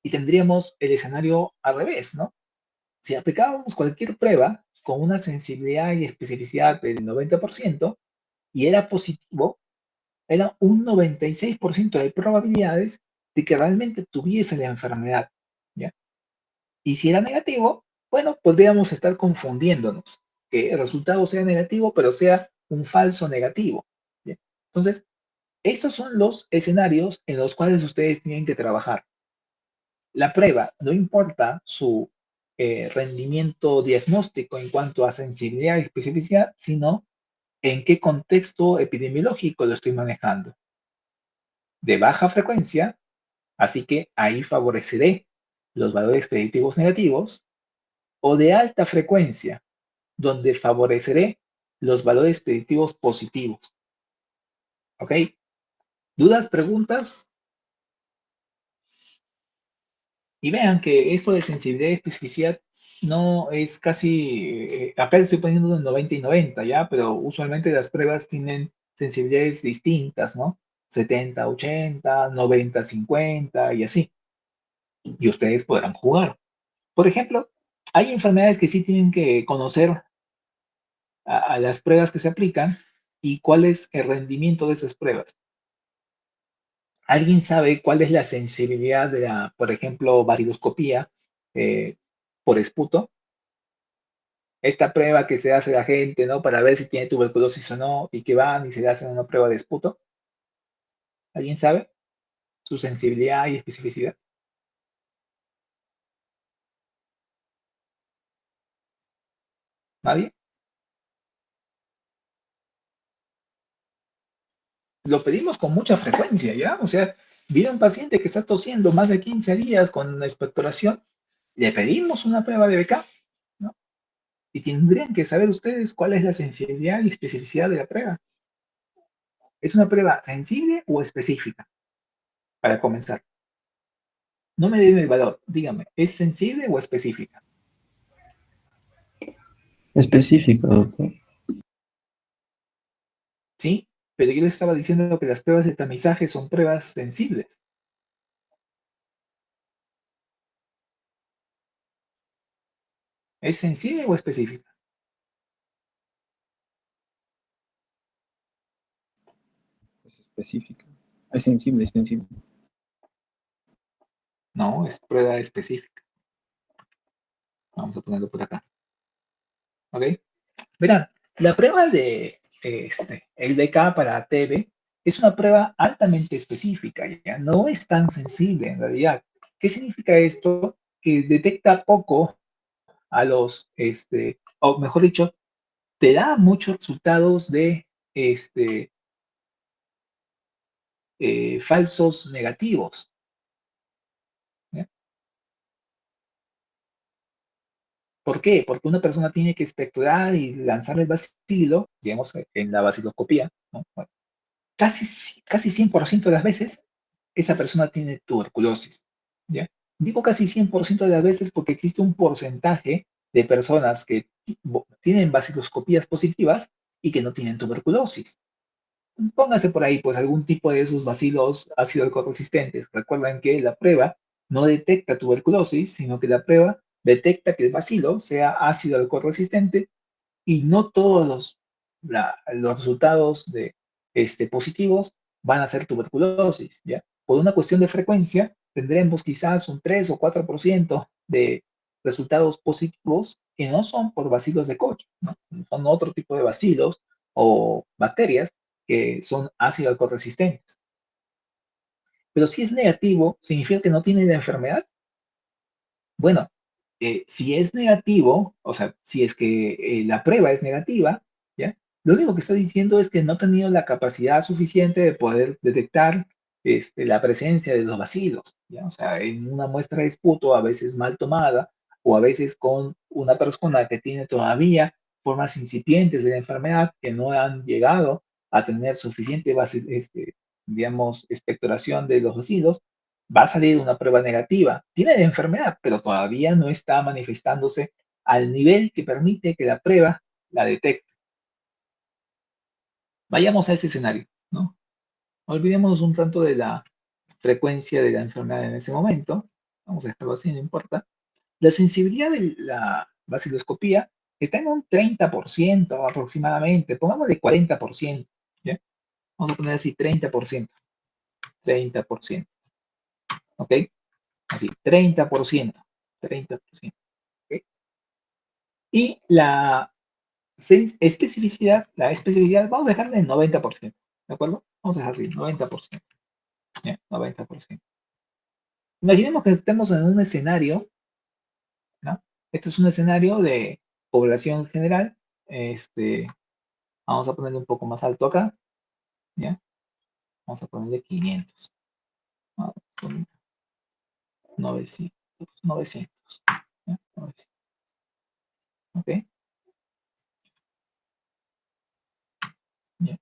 A: y tendríamos el escenario al revés, ¿no? Si aplicábamos cualquier prueba con una sensibilidad y especificidad del 90% y era positivo, era un 96% de probabilidades de que realmente tuviese la enfermedad, ¿ya? Y si era negativo, bueno, podríamos estar confundiéndonos, que el resultado sea negativo, pero sea un falso negativo, ¿ya? Entonces, esos son los escenarios en los cuales ustedes tienen que trabajar. La prueba, no importa su rendimiento diagnóstico en cuanto a sensibilidad y especificidad, sino en qué contexto epidemiológico lo estoy manejando. De baja frecuencia, así que ahí favoreceré los valores predictivos negativos, o de alta frecuencia, donde favoreceré los valores predictivos positivos. ¿Ok? ¿Dudas, preguntas? Y vean que eso de sensibilidad y especificidad no es casi, acá le estoy poniendo un 90 y 90, ¿ya? Pero usualmente las pruebas tienen sensibilidades distintas, ¿no? 70, 80, 90, 50 y así. Y ustedes podrán jugar. Por ejemplo, hay enfermedades que sí tienen que conocer a las pruebas que se aplican y cuál es el rendimiento de esas pruebas. ¿Alguien sabe cuál es la sensibilidad de la, por ejemplo, baciloscopía eh, por esputo? Esta prueba que se hace a la gente, ¿no? Para ver si tiene tuberculosis o no, y que van y se le hacen una prueba de esputo. ¿Alguien sabe? su sensibilidad y especificidad? ¿Nadie? Lo pedimos con mucha frecuencia, ¿ya? O sea, viene un paciente que está tosiendo más de 15 días con expectoración, le pedimos una prueba de BK, ¿no? Y tendrían que saber ustedes cuál es la sensibilidad y especificidad de la prueba. ¿Es una prueba sensible o específica? Para comenzar. No me den el valor, dígame, ¿es sensible o específica?
B: Específico, doctor.
A: Sí, pero yo les estaba diciendo que las pruebas de tamizaje son pruebas sensibles. ¿Es sensible o específica?
B: Es específica. Es sensible, es sensible.
A: No, es prueba específica. Vamos a ponerlo por acá. ¿Ok? Verán, la prueba de el DK para TB es una prueba altamente específica, ya no es tan sensible en realidad. ¿Qué significa esto? Que detecta poco a los, o mejor dicho, te da muchos resultados de este, falsos negativos. ¿Ya? ¿Por qué? Porque una persona tiene que espectorar y lanzar el bacilo, digamos, en la baciloscopía, ¿no? Bueno, casi 100% de las veces, esa persona tiene tuberculosis, ¿ya? Digo casi 100% de las veces porque existe un porcentaje de personas que tienen baciloscopías positivas y que no tienen tuberculosis. Póngase por ahí, pues, algún tipo de esos bacilos ácido alcohol-resistentes. Recuerden que la prueba no detecta tuberculosis, sino que la prueba detecta que el bacilo sea ácido alcohol-resistente y no todos los resultados positivos van a ser tuberculosis, ¿ya? Por una cuestión de frecuencia, tendremos quizás un 3 o 4% de resultados positivos que no son por bacilos de Koch, ¿no? Son otro tipo de bacilos o bacterias que son ácido alcohol resistentes. Pero si es negativo, ¿significa que no tiene la enfermedad? Bueno, si es negativo, o sea, si es que la prueba es negativa, ¿ya? Lo único que está diciendo es que no ha tenido la capacidad suficiente de poder detectar la presencia de los bacilos, ¿ya? O sea, en una muestra de esputo, a veces mal tomada, o a veces con una persona que tiene todavía formas incipientes de la enfermedad que no han llegado a tener suficiente digamos, expectoración de los bacilos, va a salir una prueba negativa. Tiene la enfermedad, pero todavía no está manifestándose al nivel que permite que la prueba la detecte. Vayamos a ese escenario, ¿no? Olvidemos un tanto de la frecuencia de la enfermedad en ese momento. Vamos a dejarlo así, no importa. La sensibilidad de la vaciloscopía está en un 30% aproximadamente. Pongámosle 40%, ¿ya? Vamos a poner así 30%. 30%, ¿ok? Así, 30%. 30%. ¿Ok? Y la especificidad, vamos a dejarla en 90%, ¿de acuerdo? Vamos a dejar así, 90%, ¿ya? 90%. Imaginemos que estemos en un escenario, ¿no? Este es un escenario de población general, este, vamos a ponerle un poco más alto acá, ¿ya? Vamos a ponerle 500, vamos a poner 900, 900, ¿ya? 900, ¿ok? ¿Ya?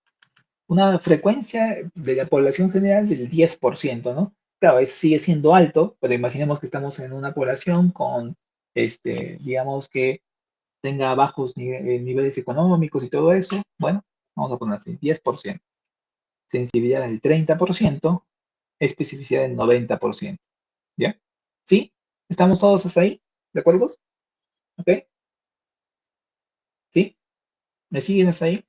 A: Una frecuencia de la población general del 10%, ¿no? Claro, sigue siendo alto, pero imaginemos que estamos en una población con, digamos que tenga bajos niveles económicos y todo eso. Bueno, vamos a poner así, 10%. Sensibilidad del 30%, especificidad del 90%. ¿Ya? ¿Sí? ¿Estamos todos hasta ahí? ¿De acuerdo? ¿Ok? ¿Sí? ¿Me siguen hasta ahí?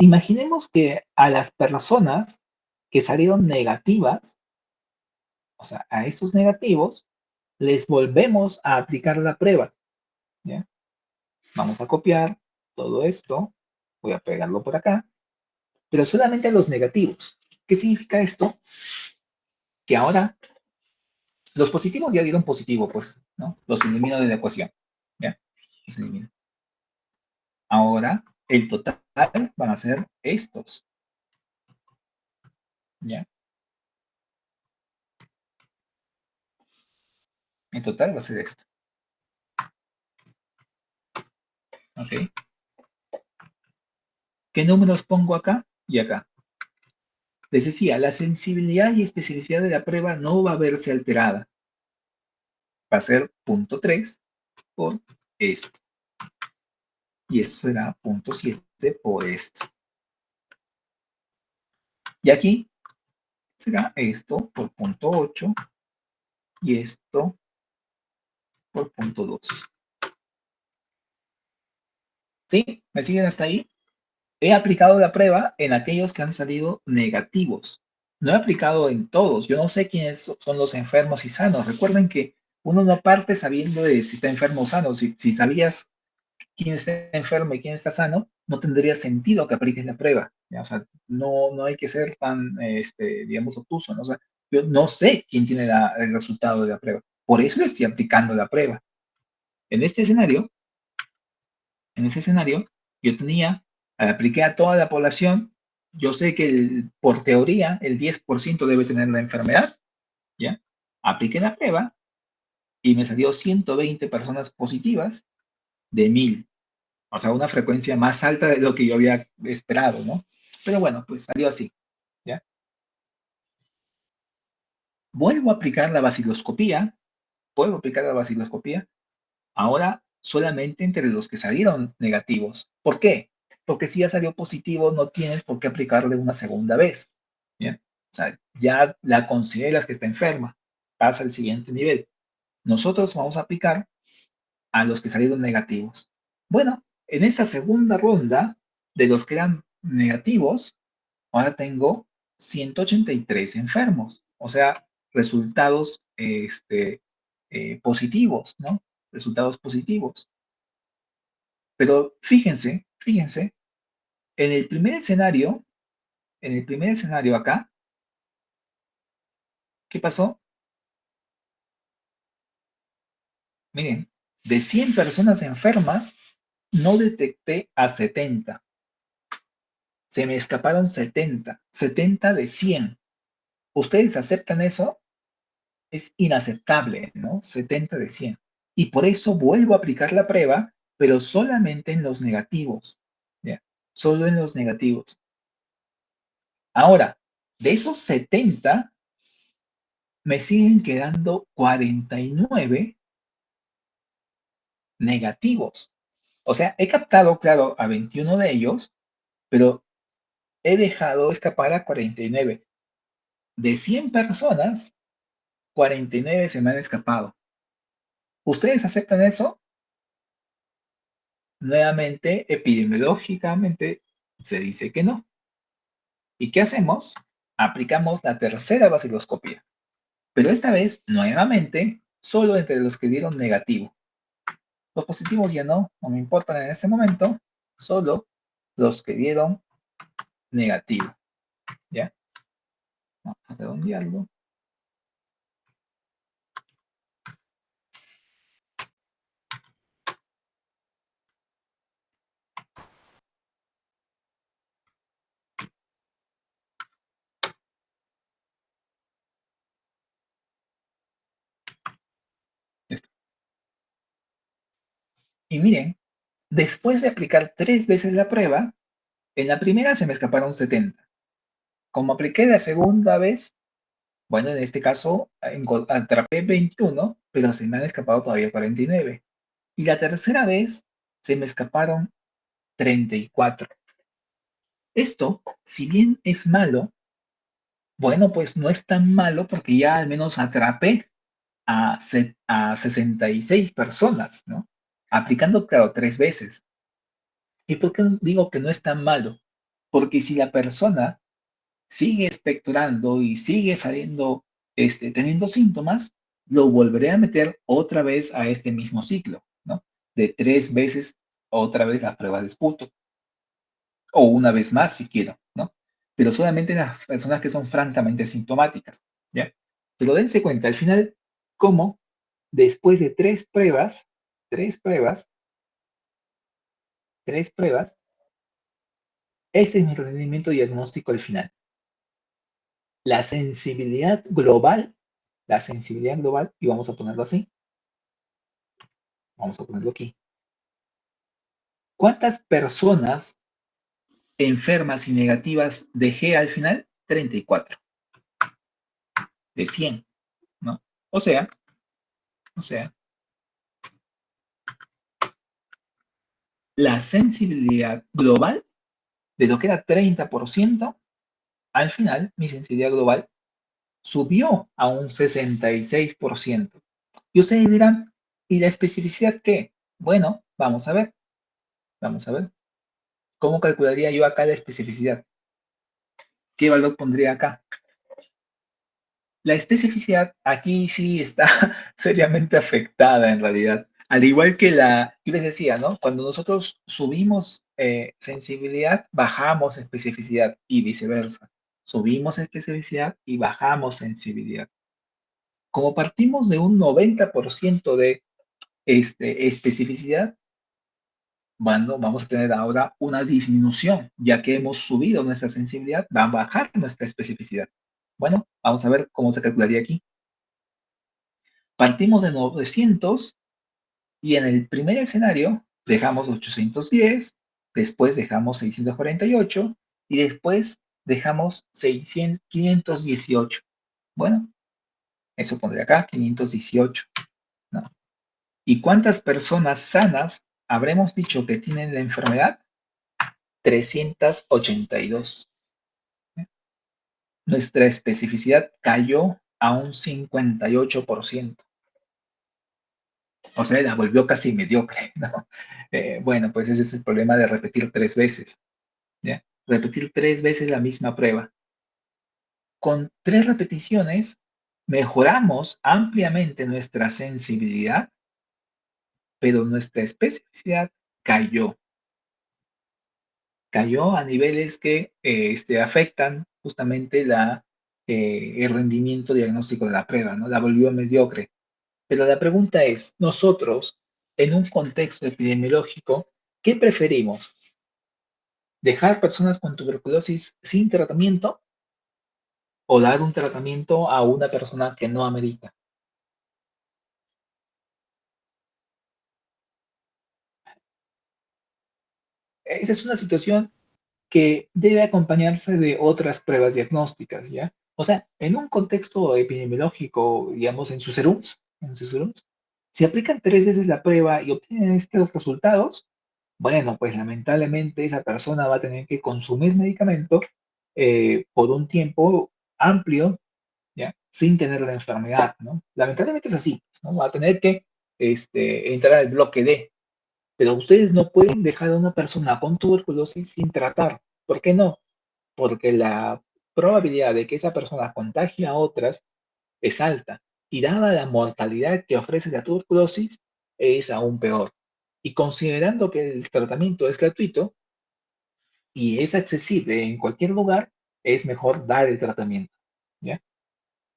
A: Imaginemos que a las personas que salieron negativas, o sea, a estos negativos, les volvemos a aplicar la prueba, ¿ya? Vamos a copiar todo esto, voy a pegarlo por acá, pero solamente a los negativos. ¿Qué significa esto? Que ahora los positivos ya dieron positivo, pues, ¿no? Los elimino de la ecuación, ¿ya? Los elimino. Ahora, el total van a ser estos, ¿ya? El total va a ser esto, ¿ok? ¿Qué números pongo acá y acá? Les decía, la sensibilidad y especificidad de la prueba no va a verse alterada. Va a ser 0.3 por esto. Y esto será 0.7 por esto. Y aquí será esto por 0.8 y esto por 0.2. ¿Sí? ¿Me siguen hasta ahí? He aplicado la prueba en aquellos que han salido negativos. No he aplicado en todos. Yo no sé quiénes son los enfermos y sanos. Recuerden que uno no parte sabiendo de si está enfermo o sano. Si sabías quién está enfermo y quién está sano, no tendría sentido que apliques la prueba. ¿Ya? O sea, no hay que ser tan, digamos, obtuso, ¿no? O sea, yo no sé quién tiene el resultado de la prueba. Por eso le estoy aplicando la prueba. En este escenario, en ese escenario, yo apliqué a toda la población. Yo sé que por teoría el 10% debe tener la enfermedad, ¿ya? Apliqué la prueba y me salió 120 personas positivas de 1000. O sea, una frecuencia más alta de lo que yo había esperado, ¿no? Pero bueno, pues salió así, ¿ya? Vuelvo a aplicar la vaciloscopía, puedo aplicar la vaciloscopía, ahora solamente entre los que salieron negativos. ¿Por qué? Porque si ya salió positivo, no tienes por qué aplicarle una segunda vez, ¿ya? O sea, ya la consideras que está enferma, pasa al siguiente nivel. Nosotros vamos a aplicar a los que salieron negativos. Bueno, en esa segunda ronda, de los que eran negativos, ahora tengo 183 enfermos, o sea, resultados positivos, ¿no? Resultados positivos. Pero fíjense, en el primer escenario acá, ¿qué pasó? Miren, de 100 personas enfermas, no detecté a 70. Se me escaparon 70 de 100. ¿Ustedes aceptan eso? Es inaceptable, ¿no? 70 de 100. Y por eso vuelvo a aplicar la prueba, pero solamente en los negativos, ¿ya? Solo en los negativos. Ahora, de esos 70, me siguen quedando 49 negativos. O sea, he captado, claro, a 21 de ellos, pero he dejado escapar a 49. De 100 personas, 49 se me han escapado. ¿Ustedes aceptan eso? Nuevamente, epidemiológicamente, se dice que no. ¿Y qué hacemos? Aplicamos la tercera vaciloscopía, pero esta vez, nuevamente, solo entre los que dieron negativo. Los positivos ya no me importan en este momento, solo los que dieron negativo. ¿Ya? Vamos a redondearlo. Listo. Y miren, después de aplicar 3 veces la prueba, en la primera se me escaparon 70. Como apliqué la segunda vez, bueno, en este caso atrapé 21, pero se me han escapado todavía 49. Y la tercera vez se me escaparon 34. Esto, si bien es malo, bueno, pues no es tan malo porque ya al menos atrapé a 66 personas, ¿no? Aplicando, claro, 3 veces. ¿Y por qué digo que no es tan malo? Porque si la persona sigue expectorando y sigue saliendo, teniendo síntomas, lo volveré a meter otra vez a este mismo ciclo, ¿no? De 3 veces otra vez la prueba de esputo, o una vez más si quiero, ¿no? Pero solamente las personas que son francamente sintomáticas, ¿ya? Pero dense cuenta, al final, cómo después de tres pruebas, tres pruebas, ese es mi rendimiento diagnóstico al final. La sensibilidad global, y vamos a ponerlo así, vamos a ponerlo aquí. ¿Cuántas personas enfermas y negativas dejé al final? 34 de 100, ¿no? O sea, o sea, la sensibilidad global de lo que era 30%, al final mi sensibilidad global subió a un 66%. Y ustedes dirán, ¿y la especificidad qué? Bueno, vamos a ver. ¿Cómo calcularía yo acá la especificidad? ¿Qué valor pondría acá? La especificidad aquí sí está seriamente afectada en realidad. Al igual que yo les decía, ¿no? Cuando nosotros subimos sensibilidad, bajamos especificidad y viceversa. Subimos especificidad y bajamos sensibilidad. Como partimos de un 90% de especificidad, vamos a tener ahora una disminución, ya que hemos subido nuestra sensibilidad, va a bajar nuestra especificidad. Bueno, vamos a ver cómo se calcularía aquí. Partimos de 900 y en el primer escenario dejamos 810, después dejamos 648 y después dejamos 518. Bueno, eso pondré acá, 518, ¿no? ¿Y cuántas personas sanas habremos dicho que tienen la enfermedad? 382. Nuestra especificidad cayó a un 58%. O sea, la volvió casi mediocre, ¿no? Bueno, pues ese es el problema de repetir 3 veces, ¿ya? Repetir 3 veces la misma prueba. Con 3 repeticiones mejoramos ampliamente nuestra sensibilidad, pero nuestra especificidad cayó. Cayó a niveles que afectan justamente el rendimiento diagnóstico de la prueba, ¿no? La volvió mediocre. Pero la pregunta es, nosotros, en un contexto epidemiológico, ¿qué preferimos? ¿Dejar personas con tuberculosis sin tratamiento o dar un tratamiento a una persona que no amerita? Esa es una situación que debe acompañarse de otras pruebas diagnósticas, ¿ya? O sea, en un contexto epidemiológico, digamos, en sus serums, si aplican 3 veces la prueba y obtienen estos resultados, bueno, pues lamentablemente esa persona va a tener que consumir medicamento por un tiempo amplio, ¿ya? Sin tener la enfermedad, ¿no? Lamentablemente es así, ¿no? Va a tener que entrar al bloque D, pero ustedes no pueden dejar a una persona con tuberculosis sin tratar. ¿Por qué no? Porque la probabilidad de que esa persona contagie a otras es alta y dada la mortalidad que ofrece la tuberculosis, es aún peor. Y considerando que el tratamiento es gratuito y es accesible en cualquier lugar, es mejor dar el tratamiento, ¿ya?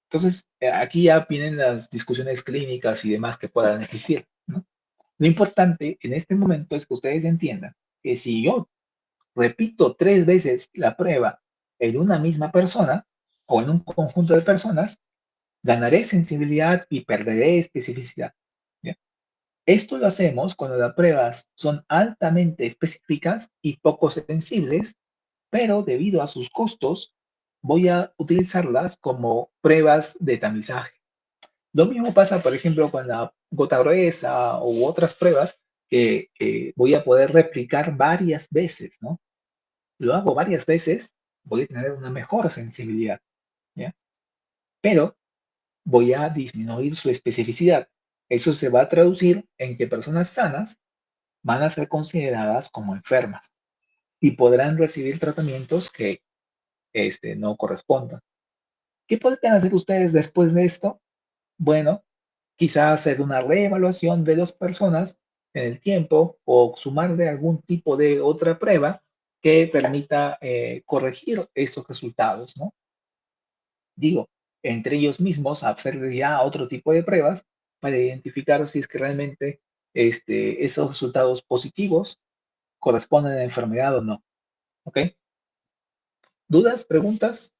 A: Entonces, aquí ya vienen las discusiones clínicas y demás que puedan existir, ¿no? Lo importante en este momento es que ustedes entiendan que si yo repito 3 veces la prueba en una misma persona o en un conjunto de personas, ganaré sensibilidad y perderé especificidad, ¿ya? Esto lo hacemos cuando las pruebas son altamente específicas y poco sensibles, pero debido a sus costos, voy a utilizarlas como pruebas de tamizaje. Lo mismo pasa, por ejemplo, con la gota gruesa u otras pruebas que voy a poder replicar varias veces, ¿no? Lo hago varias veces, voy a tener una mejor sensibilidad, ¿ya? Pero voy a disminuir su especificidad. Eso se va a traducir en que personas sanas van a ser consideradas como enfermas. y podrán recibir tratamientos que no correspondan. ¿Qué podrían hacer ustedes después de esto? Bueno, quizás hacer una reevaluación de las personas en el tiempo o sumarle algún tipo de otra prueba que permita corregir esos resultados, ¿no? Digo, entre ellos mismos hacer ya otro tipo de pruebas para identificar si es que realmente esos resultados positivos corresponden a la enfermedad o no. ¿Ok? ¿Dudas? ¿Preguntas?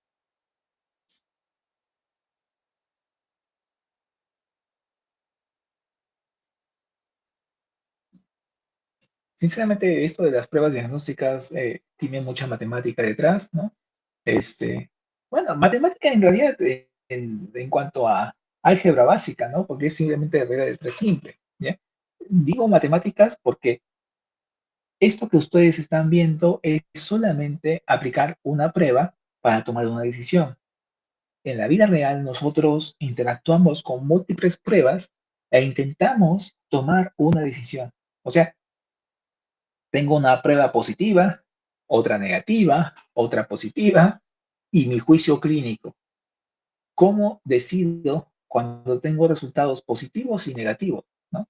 A: Sinceramente, esto de las pruebas diagnósticas tiene mucha matemática detrás, ¿no? Este, bueno, matemática en realidad en cuanto a álgebra básica, ¿no? Porque es simplemente regla de tres simple, ¿ya? Digo matemáticas porque esto que ustedes están viendo es solamente aplicar una prueba para tomar una decisión. En la vida real nosotros interactuamos con múltiples pruebas e intentamos tomar una decisión. O sea, tengo una prueba positiva, otra negativa, otra positiva y mi juicio clínico. ¿Cómo decido cuando tengo resultados positivos y negativos? ¿No?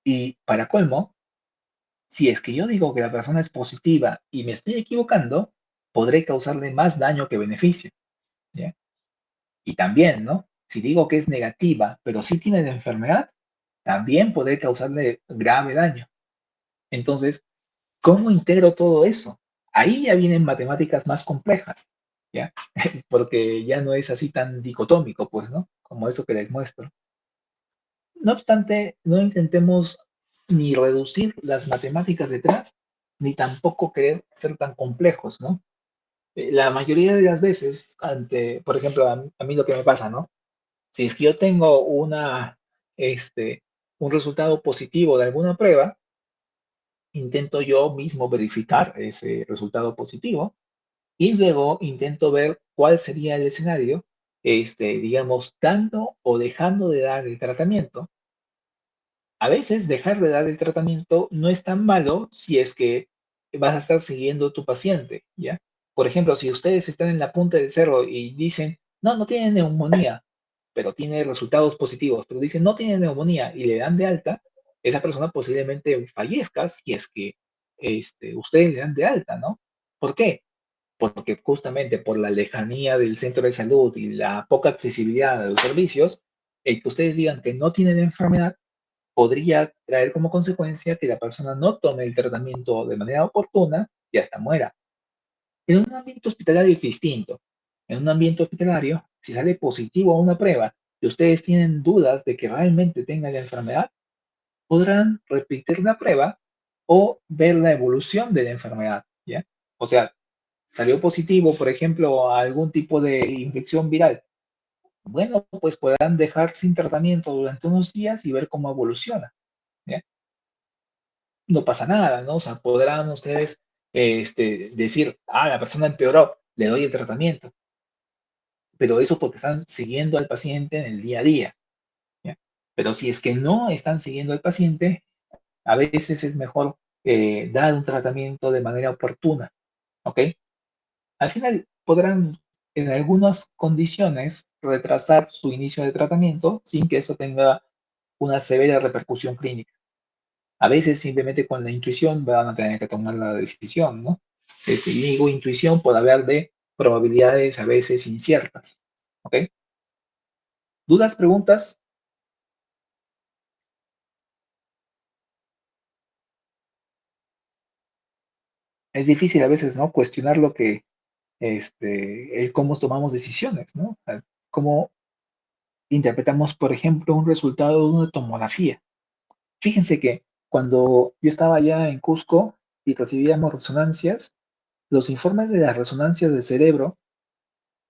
A: Y para colmo, si es que yo digo que la persona es positiva y me estoy equivocando, podré causarle más daño que beneficio, ¿ya? Y también, ¿no? Si digo que es negativa, pero sí tiene la enfermedad, también podré causarle grave daño. Entonces, ¿cómo integro todo eso? Ahí ya vienen matemáticas más complejas, ¿ya? Porque ya no es así tan dicotómico, pues, ¿no? Como eso que les muestro. No obstante, no intentemos ni reducir las matemáticas detrás, ni tampoco querer ser tan complejos, ¿no? La mayoría de las veces, por ejemplo, a mí lo que me pasa, ¿no? Si es que yo tengo un resultado positivo de alguna prueba, intento yo mismo verificar ese resultado positivo y luego intento ver cuál sería el escenario, digamos, dando o dejando de dar el tratamiento. A veces dejar de dar el tratamiento no es tan malo si es que vas a estar siguiendo a tu paciente, ¿ya? Por ejemplo, si ustedes están en la punta del cerro y dicen, no, no tiene neumonía, pero tiene resultados positivos, pero dicen, no tiene neumonía y le dan de alta, esa persona posiblemente fallezca si es que ustedes le dan de alta, ¿no? ¿Por qué? Porque justamente por la lejanía del centro de salud y la poca accesibilidad de los servicios, el que ustedes digan que no tienen enfermedad podría traer como consecuencia que la persona no tome el tratamiento de manera oportuna y hasta muera. En un ambiente hospitalario es distinto. En un ambiente hospitalario, si sale positivo a una prueba y ustedes tienen dudas de que realmente tenga la enfermedad, podrán repetir la prueba o ver la evolución de la enfermedad, ¿ya? O sea, salió positivo, por ejemplo, a algún tipo de infección viral. Bueno, pues podrán dejar sin tratamiento durante unos días y ver cómo evoluciona, ¿ya? No pasa nada, ¿no? O sea, podrán ustedes decir, la persona empeoró, le doy el tratamiento, pero eso porque están siguiendo al paciente en el día a día, ¿ya? Pero si es que no están siguiendo al paciente, a veces es mejor dar un tratamiento de manera oportuna, ¿ok? Al final podrán, en algunas condiciones, retrasar su inicio de tratamiento sin que eso tenga una severa repercusión clínica. A veces simplemente con la intuición van a tener que tomar la decisión, ¿no? Y digo intuición por hablar de probabilidades a veces inciertas, ¿ok? ¿Dudas, preguntas? Es difícil a veces, ¿no? Cuestionar lo que, el cómo tomamos decisiones, ¿no? O sea, cómo interpretamos, por ejemplo, un resultado de una tomografía. Fíjense que cuando yo estaba allá en Cusco y recibíamos resonancias, los informes de las resonancias del cerebro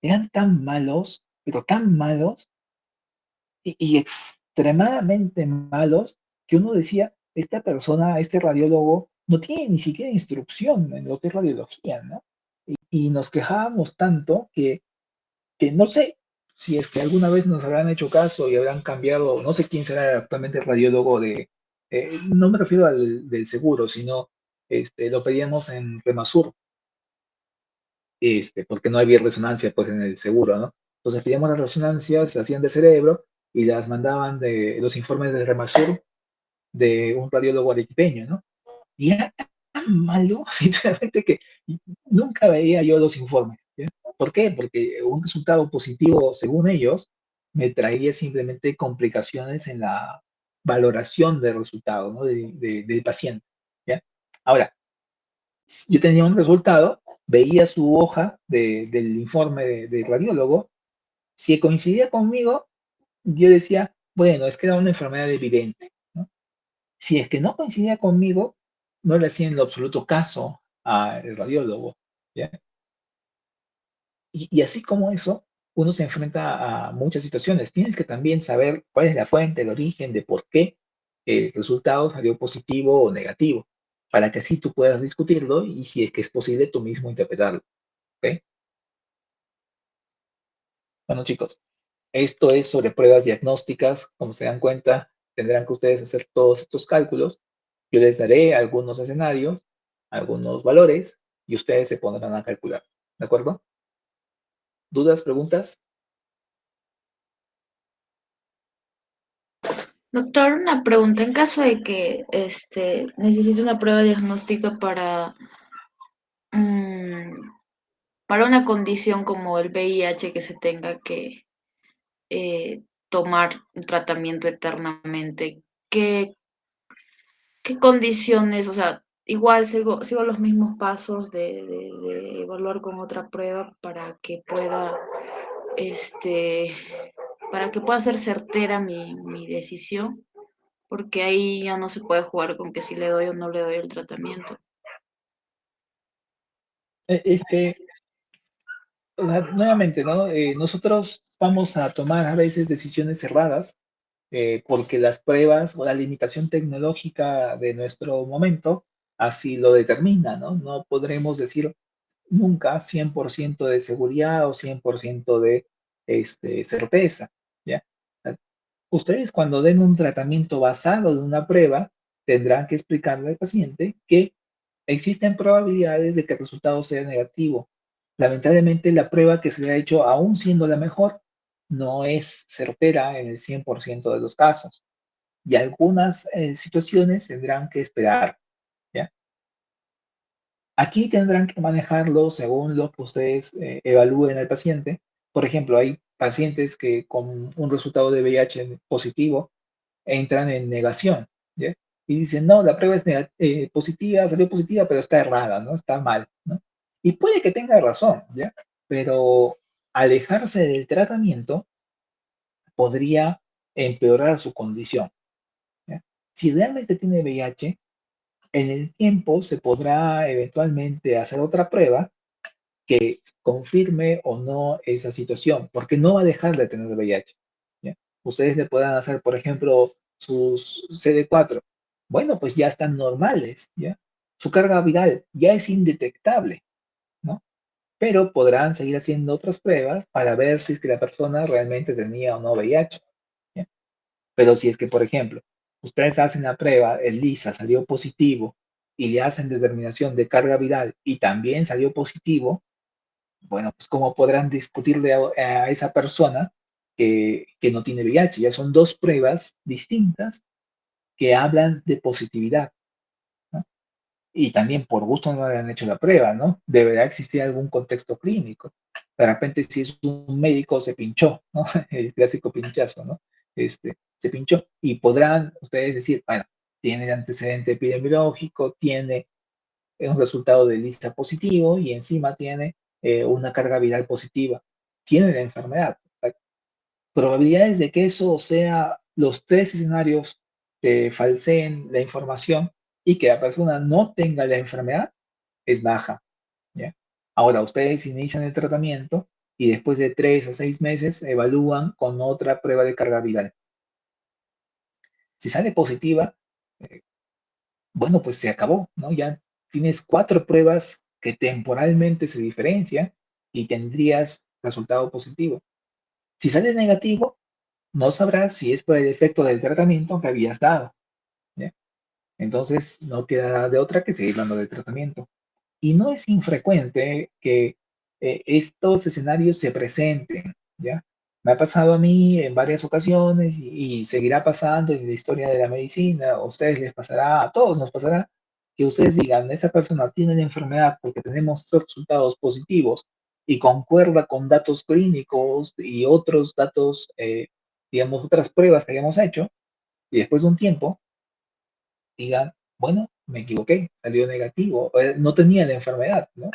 A: eran tan malos, pero tan malos, y extremadamente malos, que uno decía, esta persona, este radiólogo, no tiene ni siquiera instrucción en lo que es radiología, ¿no? Y nos quejábamos tanto que no sé si es que alguna vez nos habrán hecho caso y habrán cambiado, no sé quién será actualmente el radiólogo no me refiero al del seguro, sino lo pedíamos en Remasur, porque no había resonancia pues en el seguro, ¿no? Entonces pedíamos las resonancias, se hacían de cerebro y las mandaban de los informes de Remasur de un radiólogo arequipeño, ¿no? Y era tan malo, sinceramente, que nunca veía yo los informes. ¿Ya? ¿Por qué? Porque un resultado positivo, según ellos, me traía simplemente complicaciones en la valoración del resultado, ¿no? Del paciente. ¿Ya? Ahora, yo tenía un resultado, veía su hoja del informe del radiólogo, si coincidía conmigo, yo decía, bueno, es que era una enfermedad evidente. ¿No? Si es que no coincidía conmigo, no le hacía en lo absoluto caso al radiólogo. ¿Ya? Y así como eso, uno se enfrenta a muchas situaciones. Tienes que también saber cuál es la fuente, el origen de por qué el resultado salió positivo o negativo, para que así tú puedas discutirlo y si es que es posible tú mismo interpretarlo. ¿Ok? Bueno, chicos, esto es sobre pruebas diagnósticas. Como se dan cuenta, tendrán que ustedes hacer todos estos cálculos. Yo les daré algunos escenarios, algunos valores, y ustedes se pondrán a calcular. ¿De acuerdo? ¿Dudas, preguntas?
C: Doctor, una pregunta. En caso de que necesite una prueba diagnóstica mm, para una condición como el VIH que se tenga que tomar un tratamiento eternamente, ¿qué condiciones? O sea, igual sigo los mismos pasos de evaluar con otra prueba este, para que pueda ser certera mi decisión, porque ahí ya no se puede jugar con que si le doy o no le doy el tratamiento.
A: Eh, Este, o sea, nuevamente, ¿no? Nosotros vamos a tomar a veces decisiones erradas porque las pruebas o la limitación tecnológica de nuestro momento así lo determina, ¿no? No podremos decir nunca 100% de seguridad o 100% de certeza, ¿ya? Ustedes cuando den un tratamiento basado en una prueba, tendrán que explicarle al paciente que existen probabilidades de que el resultado sea negativo. Lamentablemente, la prueba que se le ha hecho, aún siendo la mejor, no es certera en el 100% de los casos. Y algunas situaciones tendrán que esperar. ¿Ya? Aquí tendrán que manejarlo según lo que ustedes evalúen al paciente. Por ejemplo, hay pacientes que con un resultado de VIH positivo entran en negación, ¿ya? Y dicen, no, la prueba es positiva, salió positiva, pero está errada, ¿no? Está mal, ¿no? Y puede que tenga razón, ¿ya? Pero alejarse del tratamiento podría empeorar su condición, ¿ya? Si realmente tiene VIH, en el tiempo se podrá eventualmente hacer otra prueba que confirme o no esa situación, porque no va a dejar de tener VIH. ¿Ya? Ustedes le puedan hacer, por ejemplo, sus CD4. Bueno, pues ya están normales, ¿ya? Su carga viral ya es indetectable, ¿no? Pero podrán seguir haciendo otras pruebas para ver si es que la persona realmente tenía o no VIH, ¿ya? Pero si es que, por ejemplo, ustedes hacen la prueba, el LISA salió positivo y le hacen determinación de carga viral y también salió positivo, bueno, pues cómo podrán discutirle a esa persona que no tiene VIH. Ya son dos pruebas distintas que hablan de positividad, ¿no? Y también por gusto no le han hecho la prueba, ¿no? Deberá existir algún contexto clínico. De repente, si es un médico, se pinchó, ¿no? El clásico pinchazo, ¿no? Se pinchó y podrán ustedes decir, bueno, tiene el antecedente epidemiológico, tiene un resultado de lista positivo y encima tiene una carga viral positiva. Tiene la enfermedad. Probabilidades de que eso sea los tres escenarios que falseen la información y que la persona no tenga la enfermedad es baja. ¿Ya? Ahora, ustedes inician el tratamiento y después de 3 a 6 meses evalúan con otra prueba de carga viral. Si sale positiva, eh, bueno, pues se acabó, ¿no? Ya tienes 4 pruebas que temporalmente se diferencian y tendrías resultado positivo. Si sale negativo, no sabrás si es por el efecto del tratamiento que habías dado, ¿ya? Entonces, no queda de otra que seguir dando de tratamiento. Y no es infrecuente que estos escenarios se presenten, ¿ya? Me ha pasado a mí en varias ocasiones y seguirá pasando en la historia de la medicina. A ustedes les pasará, a todos nos pasará, que ustedes digan, esa persona tiene la enfermedad porque tenemos resultados positivos y concuerda con datos clínicos y otros datos, digamos, otras pruebas que hayamos hecho, y después de un tiempo digan, bueno, me equivoqué, salió negativo, no tenía la enfermedad, ¿no?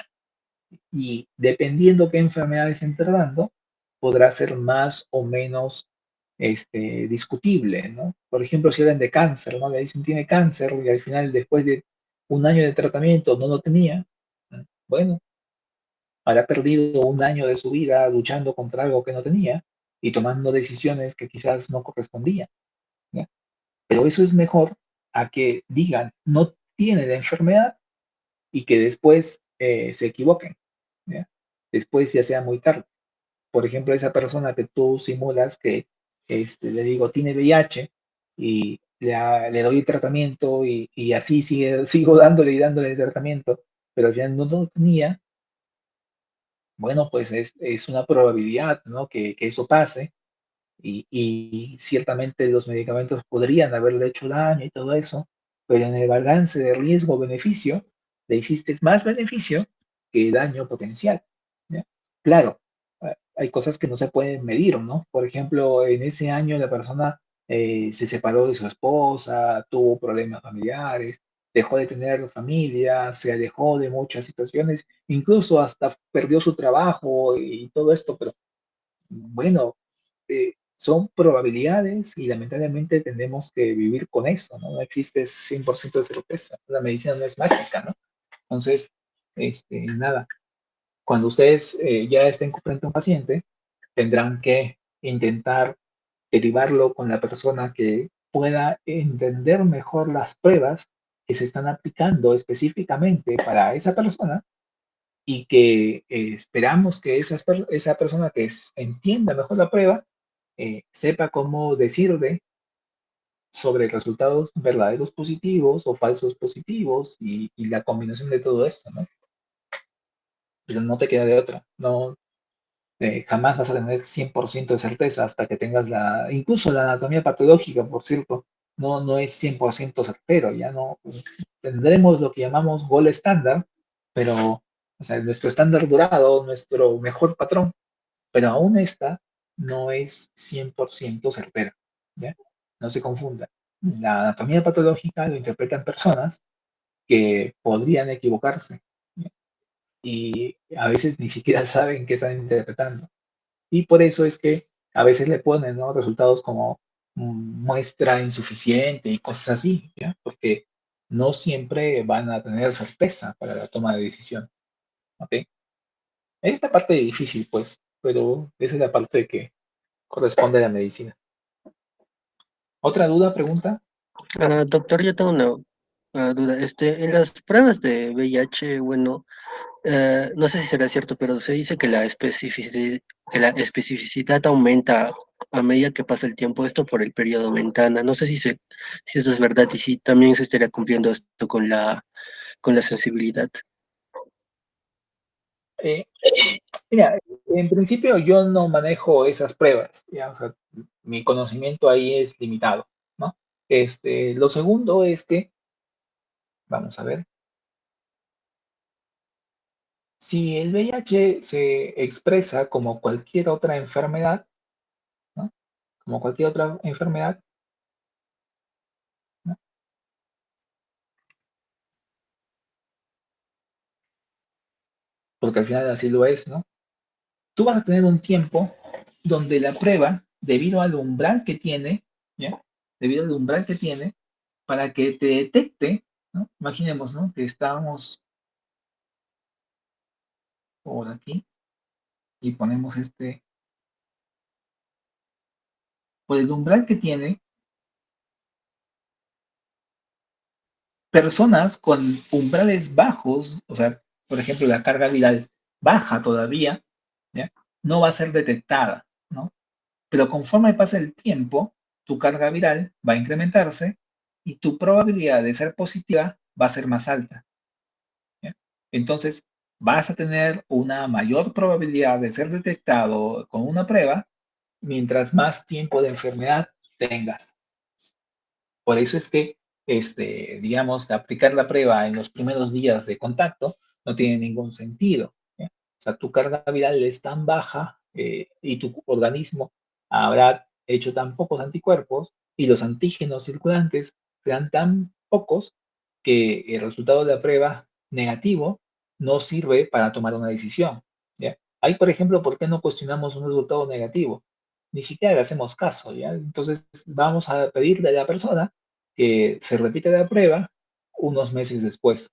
A: Y dependiendo qué enfermedad estén tratando, podrá ser más o menos discutible, ¿no? Por ejemplo, si hablan de cáncer, ¿no? Le dicen tiene cáncer y al final, después de un año de tratamiento, no lo tenía. Bueno, habrá perdido un año de su vida luchando contra algo que no tenía y tomando decisiones que quizás no correspondían, ¿ya? Pero eso es mejor a que digan no tiene la enfermedad y que después se equivoquen, ¿ya? Después ya sea muy tarde. Por ejemplo, esa persona que tú simulas que le digo tiene VIH y le doy el tratamiento y así sigo dándole y dándole el tratamiento, pero al final no lo tenía, bueno, pues es una probabilidad, ¿no? Que eso pase y ciertamente los medicamentos podrían haberle hecho daño y todo eso, pero en el balance de riesgo-beneficio le hiciste más beneficio que daño potencial, ¿ya? Claro, hay cosas que no se pueden medir, ¿no? Por ejemplo, en ese año la persona se separó de su esposa, tuvo problemas familiares, dejó de tener familia, se alejó de muchas situaciones, incluso hasta perdió su trabajo y todo esto, pero bueno, son probabilidades y lamentablemente tenemos que vivir con eso, ¿no? No existe 100% de certeza. La medicina no es mágica, ¿no? Entonces, nada, cuando ustedes ya estén frente a un paciente, tendrán que intentar derivarlo con la persona que pueda entender mejor las pruebas que se están aplicando específicamente para esa persona y que esperamos que esa persona que entienda mejor la prueba sepa cómo decirle sobre resultados verdaderos positivos o falsos positivos y la combinación de todo esto, ¿no? Pero no te queda de otra, no, jamás vas a tener 100% de certeza hasta que tengas incluso la anatomía patológica, por cierto, no es 100% certero, ya no tendremos lo que llamamos gol estándar, pero, o sea, nuestro estándar dorado, nuestro mejor patrón, pero aún esta no es 100% certera, ¿ya? No se confunda. La anatomía patológica lo interpretan personas que podrían equivocarse, ¿ya? Y a veces ni siquiera saben qué están interpretando. Y por eso es que a veces le ponen, ¿no? Resultados como muestra insuficiente y cosas así, ¿ya? Porque no siempre van a tener certeza para la toma de decisión, ¿ok? Esta parte es difícil, pues, pero esa es la parte que corresponde a la medicina. ¿Otra duda, pregunta?
D: Doctor, yo tengo una duda. En las pruebas de VIH, bueno, no sé si será cierto, pero se dice que que la especificidad aumenta a medida que pasa el tiempo, esto por el periodo ventana. No sé si eso es verdad y si también se estaría cumpliendo esto con con la sensibilidad.
A: Eh, Mira, en principio yo no manejo esas pruebas, ¿ya? O sea, mi conocimiento ahí es limitado, ¿no? Lo segundo es que, vamos a ver, si el VIH se expresa como cualquier otra enfermedad, ¿no? Como cualquier otra enfermedad, ¿no? Porque al final así lo es, ¿no? Tú vas a tener un tiempo donde la prueba, debido al umbral que tiene, ¿ya? Debido al umbral que tiene, para que te detecte, ¿no? Imaginemos, ¿no? Que estamos por aquí y ponemos por el umbral que tiene, personas con umbrales bajos, o sea, por ejemplo, la carga viral baja todavía, ¿ya? No va a ser detectada, ¿no? Pero conforme pasa el tiempo, tu carga viral va a incrementarse y tu probabilidad de ser positiva va a ser más alta. ¿Ya? Entonces, vas a tener una mayor probabilidad de ser detectado con una prueba mientras más tiempo de enfermedad tengas. Por eso es que, digamos, aplicar la prueba en los primeros días de contacto no tiene ningún sentido. ¿Ya? O sea, tu carga viral es tan baja y tu organismo habrá hecho tan pocos anticuerpos y los antígenos circulantes serán tan pocos que el resultado de la prueba negativo no sirve para tomar una decisión. ¿Ya? Ahí, por ejemplo, ¿por qué no cuestionamos un resultado negativo? Ni siquiera le hacemos caso, ¿ya? Entonces vamos a pedirle a la persona que se repita la prueba unos meses después.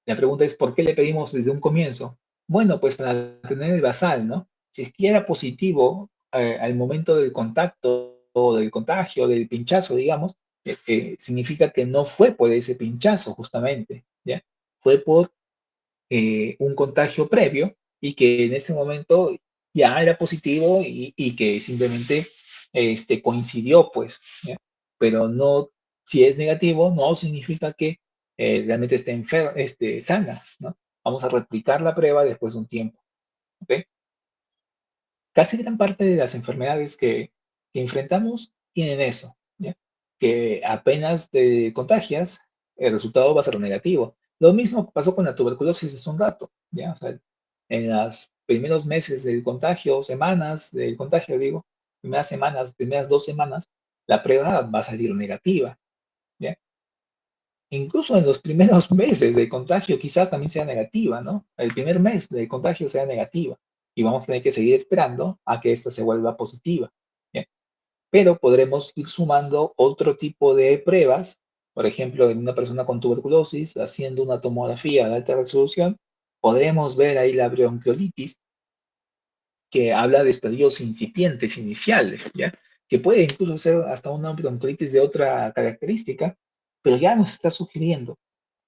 A: La pregunta es, ¿por qué le pedimos desde un comienzo? Bueno, pues para tener el basal, ¿no? Si es que era positivo al momento del contacto o del contagio, del pinchazo, digamos, significa que no fue por ese pinchazo justamente, ¿ya? Fue por un contagio previo y que en ese momento ya era positivo y que simplemente coincidió, pues, ¿ya? Pero no, si es negativo, no significa que realmente esté sana, ¿no? Vamos a replicar la prueba después de un tiempo, ¿ok? Casi gran parte de las enfermedades que enfrentamos tienen eso, ¿ya? Que apenas te contagias, el resultado va a ser negativo. Lo mismo pasó con la tuberculosis hace un rato, ¿ya? O sea, en los primeros meses del contagio, semanas del contagio, digo, primeras semanas, primeras 2 semanas, la prueba va a salir negativa, ¿ya? Incluso en los primeros meses de contagio quizás también sea negativa, ¿no? El primer mes de contagio sea negativa y vamos a tener que seguir esperando a que esta se vuelva positiva. ¿Bien? Pero podremos ir sumando otro tipo de pruebas, por ejemplo, en una persona con tuberculosis, haciendo una tomografía de alta resolución, podremos ver ahí la bronquiolitis, que habla de estadios incipientes, iniciales, ¿ya? Que puede incluso ser hasta una bronquiolitis de otra característica, pero ya nos está sugiriendo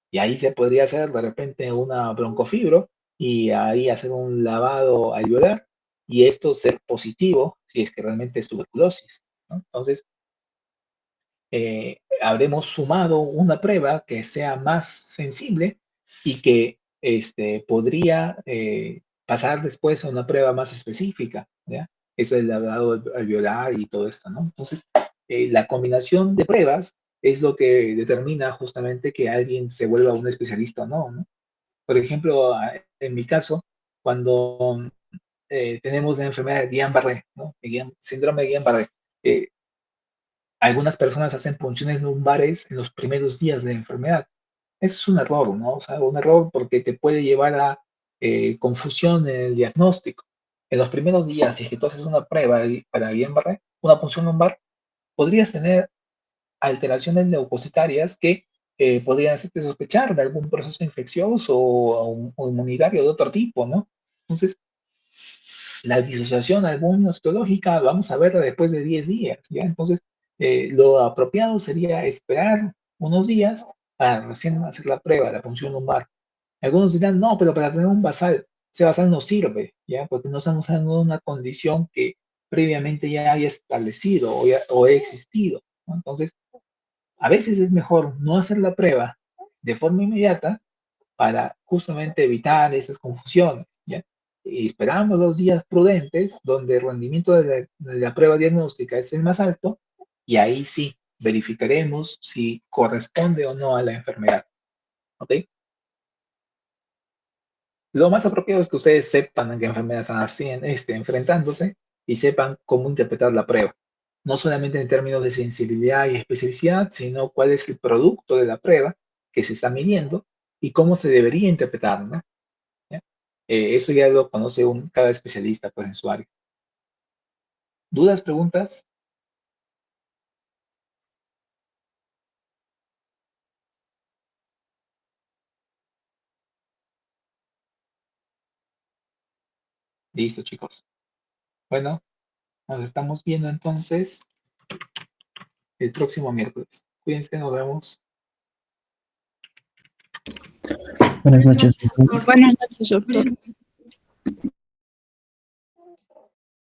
A: y ahí se podría hacer de repente una broncofibro y ahí hacer un lavado alveolar y esto ser positivo si es que realmente es tuberculosis, ¿no? Entonces, habremos sumado una prueba que sea más sensible y que podría pasar después a una prueba más específica, ¿ya? Eso es el lavado alveolar y todo esto, ¿no? Entonces, la combinación de pruebas es lo que determina justamente que alguien se vuelva un especialista o no, ¿no? Por ejemplo, en mi caso, cuando tenemos la enfermedad de Guillain-Barré, ¿no? Síndrome de Guillain-Barré, eh, algunas personas hacen punciones lumbares en los primeros días de la enfermedad. Eso es un error, ¿no? O sea, un error porque te puede llevar a confusión en el diagnóstico. En los primeros días, si es que tú haces una prueba para Guillain-Barré, una punción lumbar, podrías tener alteraciones leucocitarias que podrían hacerte sospechar de algún proceso infeccioso o inmunitario de otro tipo, ¿no? Entonces, la disociación albuminocitológica vamos a verla después de 10 días, ¿ya? Entonces, lo apropiado sería esperar unos días para recién hacer la prueba, la punción lumbar. Algunos dirán, no, pero para tener un basal, ese basal no sirve, ¿ya? Porque no estamos hablando de una condición que previamente ya haya establecido o haya existido, ¿no? Entonces, a veces es mejor no hacer la prueba de forma inmediata para justamente evitar esas confusiones, ¿ya? Y esperamos 2 días prudentes donde el rendimiento de la prueba diagnóstica es el más alto y ahí sí verificaremos si corresponde o no a la enfermedad, ¿ok? Lo más apropiado es que ustedes sepan en qué enfermedad están enfrentándose y sepan cómo interpretar la prueba. No solamente en términos de sensibilidad y especificidad, sino cuál es el producto de la prueba que se está midiendo y cómo se debería interpretar, ¿no? ¿Ya? Eso ya lo conoce cada especialista pues, en su área. ¿Dudas, preguntas? Listo, chicos. Bueno, nos estamos viendo entonces el próximo miércoles. Cuídense, nos vemos.
B: Buenas noches.
E: Buenas noches, doctor.